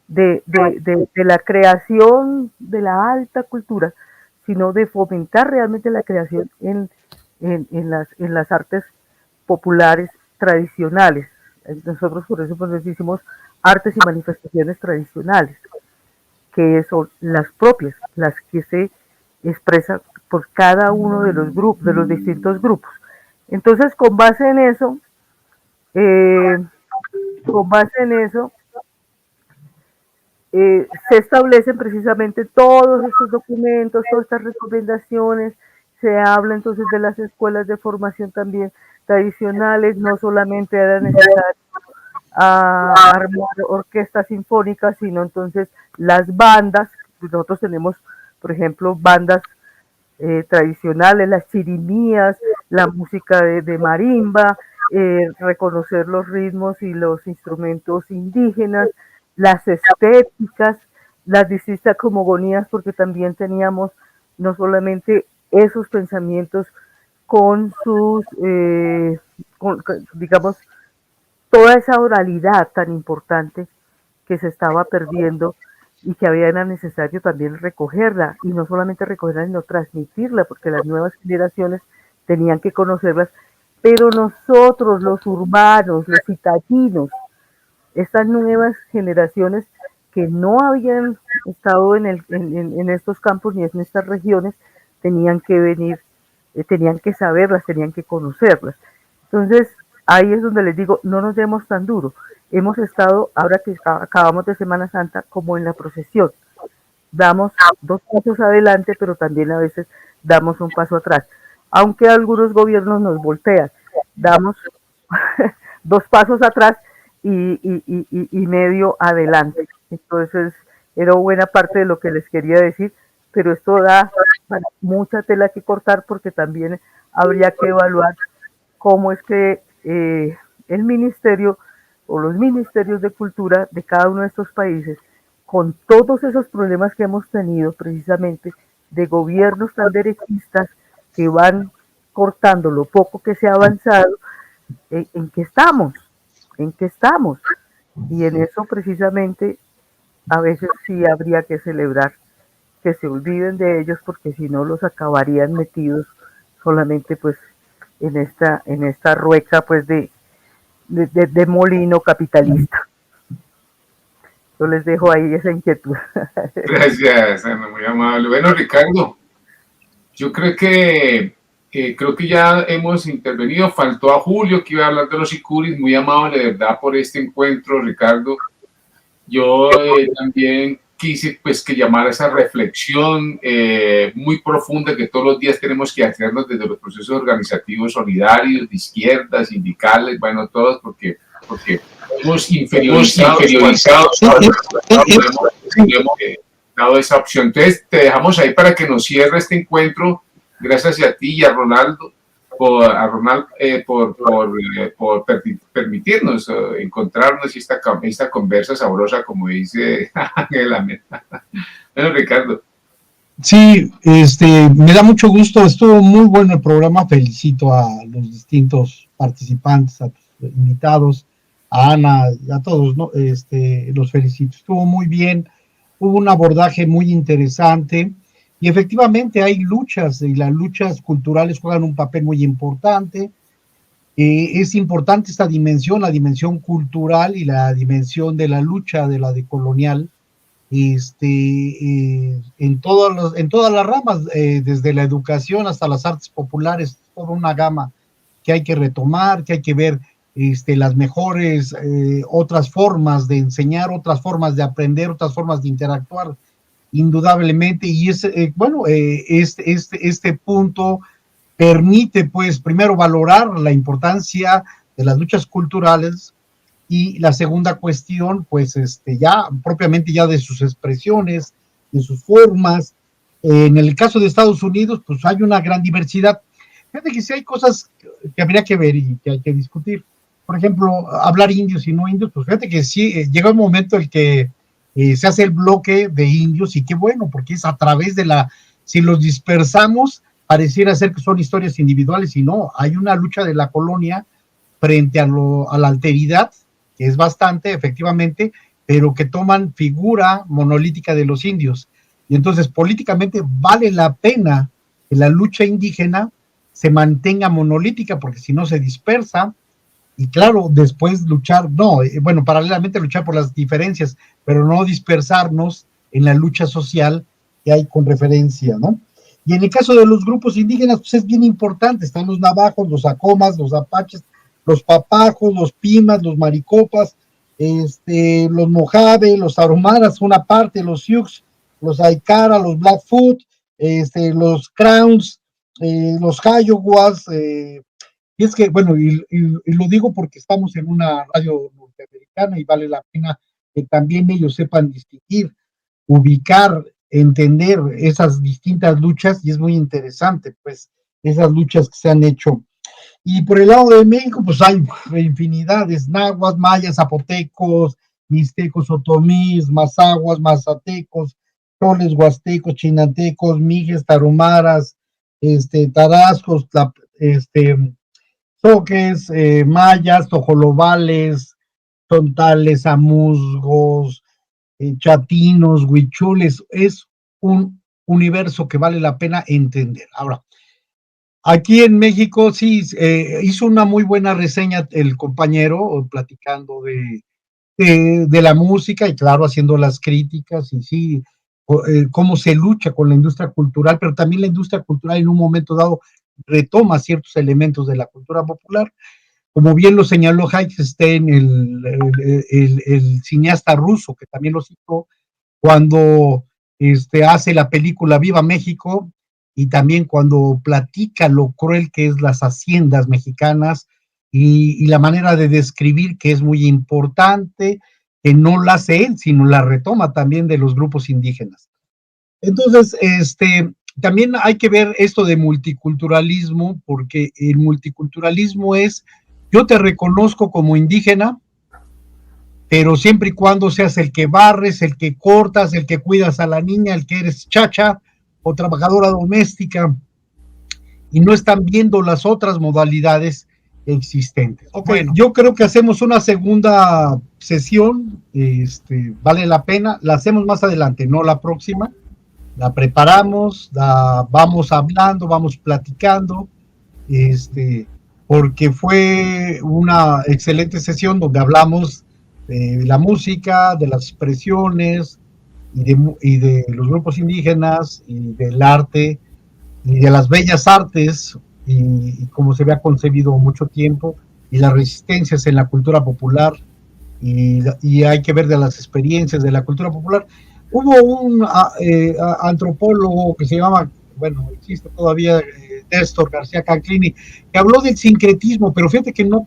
de la creación de la alta cultura, sino de fomentar realmente la creación en las artes populares tradicionales. Nosotros por eso pues decimos artes y manifestaciones tradicionales, que son las propias, las que se expresan por cada uno de los grupos, de los distintos grupos. Entonces, con base en eso, eh, con base en eso, se establecen precisamente todos estos documentos, todas estas recomendaciones, se habla entonces de las escuelas de formación también tradicionales, no solamente era necesario armar orquestas sinfónicas, sino entonces las bandas, nosotros tenemos, por ejemplo, bandas tradicionales, las chirimías, la música de marimba, reconocer los ritmos y los instrumentos indígenas, las estéticas, las distintas cosmogonías, porque también teníamos no solamente esos pensamientos con sus, digamos, toda esa oralidad tan importante que se estaba perdiendo y que era necesario también recogerla, y no solamente recogerla, sino transmitirla, porque las nuevas generaciones tenían que conocerlas, pero nosotros, los urbanos, los citadinos, estas nuevas generaciones que no habían estado en estos campos ni en estas regiones, tenían que venir, tenían que saberlas, tenían que conocerlas. Entonces, ahí es donde les digo, no nos demos tan duro. Hemos estado, ahora que acabamos de Semana Santa, como en la procesión. Damos dos pasos adelante, pero también a veces damos un paso atrás. Aunque algunos gobiernos nos voltean, damos dos pasos atrás y medio adelante. Entonces, era buena parte de lo que les quería decir, pero esto da mucha tela que cortar porque también habría que evaluar cómo es que el ministerio o los ministerios de cultura de cada uno de estos países, con todos esos problemas que hemos tenido precisamente de gobiernos tan derechistas que van cortando lo poco que se ha avanzado, ¿en qué estamos? en que estamos. Y en eso precisamente a veces sí habría que celebrar que se olviden de ellos, porque si no los acabarían metidos solamente pues en esta rueca pues de molino capitalista. Yo les dejo ahí esa inquietud. Gracias, Ana, muy amable. Bueno, Ricardo, yo creo que ya hemos intervenido. Faltó a Julio, que iba a hablar de los sicuris. Muy amable, de verdad, por este encuentro, Ricardo. Yo también quise pues que llamara esa reflexión muy profunda que todos los días tenemos que hacernos desde los procesos organizativos solidarios, de izquierda, sindicales, bueno, todos, porque hemos inferiorizados hemos dado esa opción. Entonces te dejamos ahí para que nos cierre este encuentro. Gracias a ti y a Ronaldo por permitirnos encontrarnos esta conversa sabrosa, como dice Ángela. Bueno, Ricardo. Sí, me da mucho gusto, estuvo muy bueno el programa, felicito a los distintos participantes, a tus invitados, a Ana, a todos, ¿no? Los felicito, estuvo muy bien, hubo un abordaje muy interesante, y efectivamente hay luchas, y las luchas culturales juegan un papel muy importante. Es importante esta dimensión, la dimensión cultural y la dimensión de la lucha de la decolonial, en todas las ramas, desde la educación hasta las artes populares, toda una gama que hay que retomar, que hay que ver las mejores, otras formas de enseñar, otras formas de aprender, otras formas de interactuar, indudablemente. Y este punto permite, pues, primero valorar la importancia de las luchas culturales, y la segunda cuestión, pues, ya propiamente ya de sus expresiones, de sus formas. En el caso de Estados Unidos, pues hay una gran diversidad. Fíjate que sí hay cosas que habría que ver y que hay que discutir. Por ejemplo, hablar indios y no indios, pues fíjate que sí, llega un momento en el que se hace el bloque de indios, y qué bueno, porque es a través de si los dispersamos, pareciera ser que son historias individuales, y no, hay una lucha de la colonia frente a la alteridad, que es bastante, efectivamente, pero que toman figura monolítica de los indios. Y entonces, políticamente, vale la pena que la lucha indígena se mantenga monolítica, porque si no se dispersa, y claro, después paralelamente luchar por las diferencias, pero no dispersarnos en la lucha social que hay con referencia, ¿no? Y en el caso de los grupos indígenas, pues es bien importante, están los navajos, los acomas, los apaches, los papajos, los pimas, los maricopas, los mojave, los taromaras, una parte, los sioux, los aikara, los blackfoot, los crowns, los kiowas, y es que, bueno, y lo digo porque estamos en una radio norteamericana y vale la pena que también ellos sepan distinguir, ubicar, entender esas distintas luchas, y es muy interesante, pues, esas luchas que se han hecho. Y por el lado de México, pues hay infinidades: náhuatl, mayas, zapotecos, mixtecos, otomís, mazahuas, mazatecos, choles, huastecos, chinantecos, mijes, tarumaras, tarascos, soques, mayas, tojolobales, tontales, amuzgos, chatinos, huicholes. Es un universo que vale la pena entender. Ahora, aquí en México sí hizo una muy buena reseña el compañero, platicando de la música, y claro, haciendo las críticas, y sí, cómo se lucha con la industria cultural, pero también la industria cultural en un momento dado retoma ciertos elementos de la cultura popular, como bien lo señaló Eisenstein, el cineasta ruso, que también lo citó cuando hace la película Viva México, y también cuando platica lo cruel que es las haciendas mexicanas, y la manera de describir, que es muy importante, que no la hace él, sino la retoma también de los grupos indígenas. Entonces, también hay que ver esto de multiculturalismo, porque el multiculturalismo es: yo te reconozco como indígena, pero siempre y cuando seas el que barres, el que cortas, el que cuidas a la niña, el que eres chacha o trabajadora doméstica, y no están viendo las otras modalidades existentes. Ok, Bueno, yo creo que hacemos una segunda sesión, vale la pena, la hacemos más adelante, no la próxima, la preparamos, vamos hablando, vamos platicando, porque fue una excelente sesión donde hablamos de la música, de las expresiones y de los grupos indígenas y del arte y de las bellas artes y cómo se había concebido mucho tiempo y las resistencias en la cultura popular y hay que ver de las experiencias de la cultura popular. Hubo un antropólogo que se llamaba, bueno, existe todavía, Néstor García Canclini, que habló del sincretismo, pero fíjate que no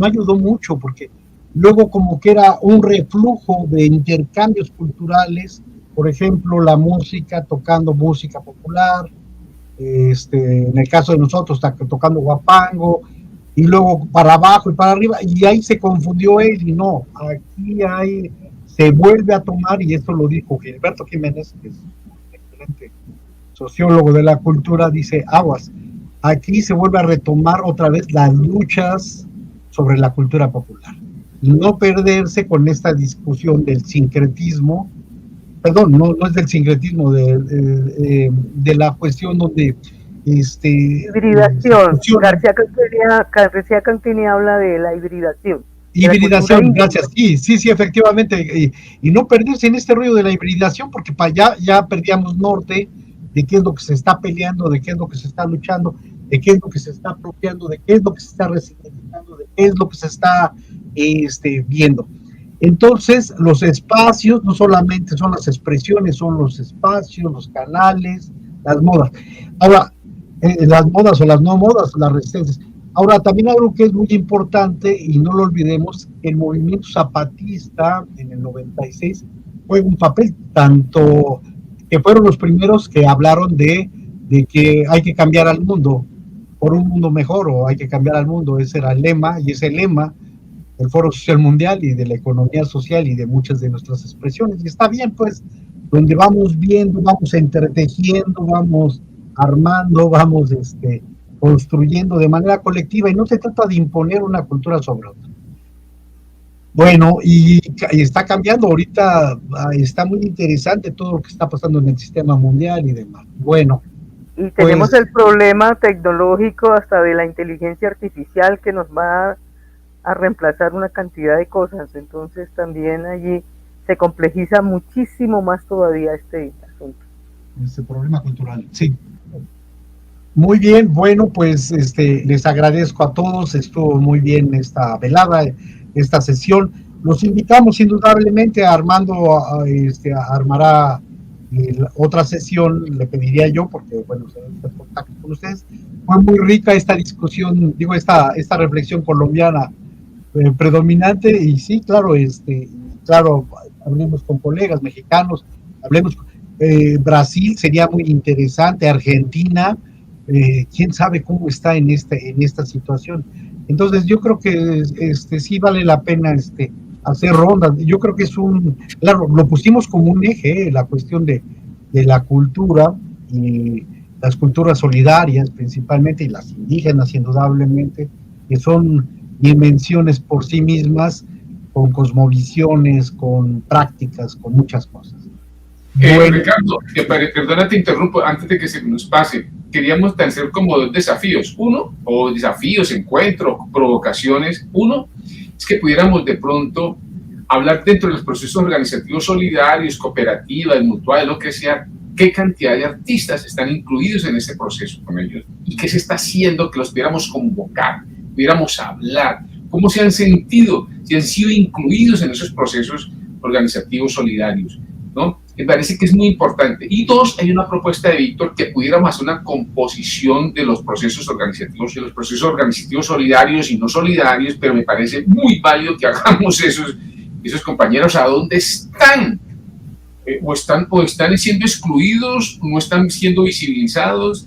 ayudó mucho, porque luego como que era un reflujo de intercambios culturales, por ejemplo, la música, tocando música popular, en el caso de nosotros, tocando guapango, y luego para abajo y para arriba, y ahí se confundió él, y no, aquí se vuelve a tomar, y esto lo dijo Gilberto Jiménez, que es un excelente sociólogo de la cultura, dice, aguas, aquí se vuelve a retomar otra vez las luchas sobre la cultura popular, y no perderse con esta discusión del sincretismo, perdón, no es del sincretismo, de la cuestión donde hibridación. García Canclini habla de la hibridación. Hibridación, gracias, sí, efectivamente, y no perderse en este rollo de la hibridación, porque para allá ya perdíamos norte de qué es lo que se está peleando, de qué es lo que se está luchando, de qué es lo que se está apropiando, de qué es lo que se está resignificando, de qué es lo que se está viendo. Entonces, los espacios no solamente son las expresiones, son los espacios, los canales, las modas. Ahora, las modas o las no modas, las resistencias. Ahora, también algo que es muy importante, y no lo olvidemos, el movimiento zapatista en el 96 fue un papel, tanto que fueron los primeros que hablaron de que hay que cambiar al mundo por un mundo mejor, o hay que cambiar al mundo, ese era el lema, y ese lema del Foro Social Mundial y de la economía social y de muchas de nuestras expresiones, y está bien, pues, donde vamos viendo, vamos entretejiendo, vamos armando, vamos construyendo de manera colectiva, y no se trata de imponer una cultura sobre otra. Bueno, y está cambiando ahorita, está muy interesante todo lo que está pasando en el sistema mundial y demás. Bueno. Y tenemos el problema tecnológico hasta de la inteligencia artificial que nos va a reemplazar una cantidad de cosas, entonces también allí se complejiza muchísimo más todavía este asunto. Este problema cultural, sí. Muy bien, bueno, pues les agradezco a todos, estuvo muy bien esta velada, esta sesión. Los invitamos indudablemente a Armando, armará otra sesión, le pediría yo, porque bueno, se en contacto con ustedes. Fue muy rica esta discusión, digo, esta reflexión colombiana predominante, y sí, claro, claro, hablemos con colegas mexicanos, hablemos Brasil sería muy interesante, Argentina, quién sabe cómo está en esta situación. Entonces yo creo que sí vale la pena hacer rondas. Yo creo que claro, lo pusimos como un eje, la cuestión de la cultura y las culturas solidarias principalmente, y las indígenas indudablemente, que son dimensiones por sí mismas, con cosmovisiones, con prácticas, con muchas cosas. Bueno. Ricardo, perdona, te interrumpo, antes de que se nos pase, queríamos hacer como dos desafíos. Uno, o desafíos, encuentros, provocaciones. Uno, es que pudiéramos de pronto hablar dentro de los procesos organizativos solidarios, cooperativas, mutuales, lo que sea, qué cantidad de artistas están incluidos en ese proceso con ellos y qué se está haciendo, que los pudiéramos convocar, pudiéramos hablar, cómo se han sentido, si han sido incluidos en esos procesos organizativos solidarios, ¿no? Me parece que es muy importante. Y dos, hay una propuesta de Víctor que pudiéramos hacer una composición de los procesos organizativos, de los procesos organizativos solidarios y no solidarios, pero me parece muy válido que hagamos esos compañeros a dónde están, o están siendo excluidos, no están siendo visibilizados,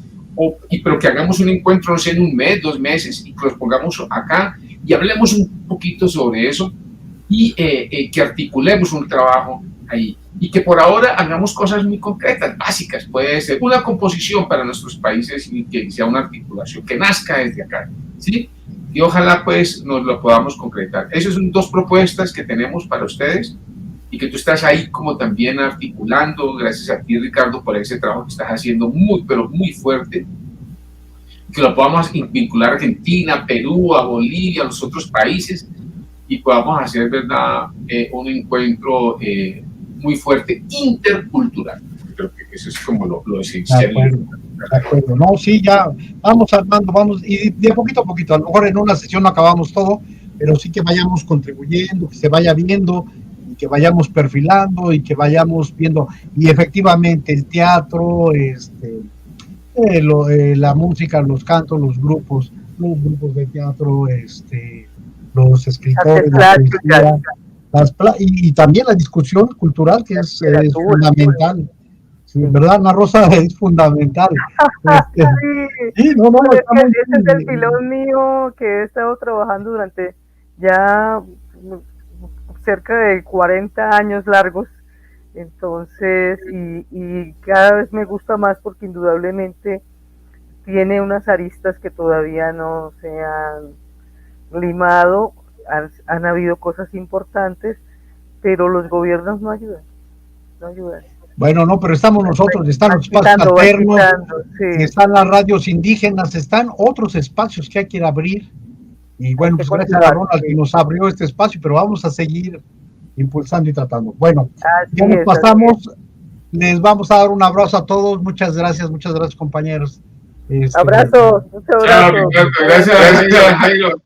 pero que hagamos un encuentro, no sé, en un mes, 2 meses, y que los pongamos acá y hablemos un poquito sobre eso, y que articulemos un trabajo ahí, y que por ahora hagamos cosas muy concretas, básicas. Puede ser una composición para nuestros países y que sea una articulación que nazca desde acá, ¿sí? y ojalá pues nos lo podamos concretar. Esas son dos propuestas que tenemos para ustedes y que tú estás ahí como también articulando, gracias a ti, Ricardo, por ese trabajo que estás haciendo muy, pero muy fuerte, que lo podamos vincular a Argentina, Perú, a Bolivia, a los otros países, y podamos hacer, ¿verdad?, un encuentro muy fuerte intercultural. Creo que eso es como lo esencial. De acuerdo, no, sí, ya vamos armando, vamos, y de poquito a poquito, a lo mejor en una sesión no acabamos todo, pero sí que vayamos contribuyendo, que se vaya viendo, y que vayamos perfilando, y que vayamos viendo, y efectivamente el teatro, la música, los cantos, los grupos de teatro, los escritores, la poesía, y también la discusión cultural, que es fundamental. Sí, ¿verdad, Ana Rosa? Es fundamental. Sí, no, ese es el pilón mío que he estado trabajando durante ya cerca de 40 años largos. Entonces, y cada vez me gusta más porque indudablemente tiene unas aristas que todavía no se han limado, han habido cosas importantes, pero los gobiernos no ayudan. Bueno, no, pero estamos nosotros, están los espacios alternos, sí, están las radios indígenas, están otros espacios que hay que ir a abrir. Y bueno, pues gracias a Ronald que nos abrió este espacio, pero vamos a seguir impulsando y tratando. Bueno, ya nos pasamos, les vamos a dar un abrazo a todos, muchas gracias compañeros. Abrazo, muchas gracias. Gracias, Jairo.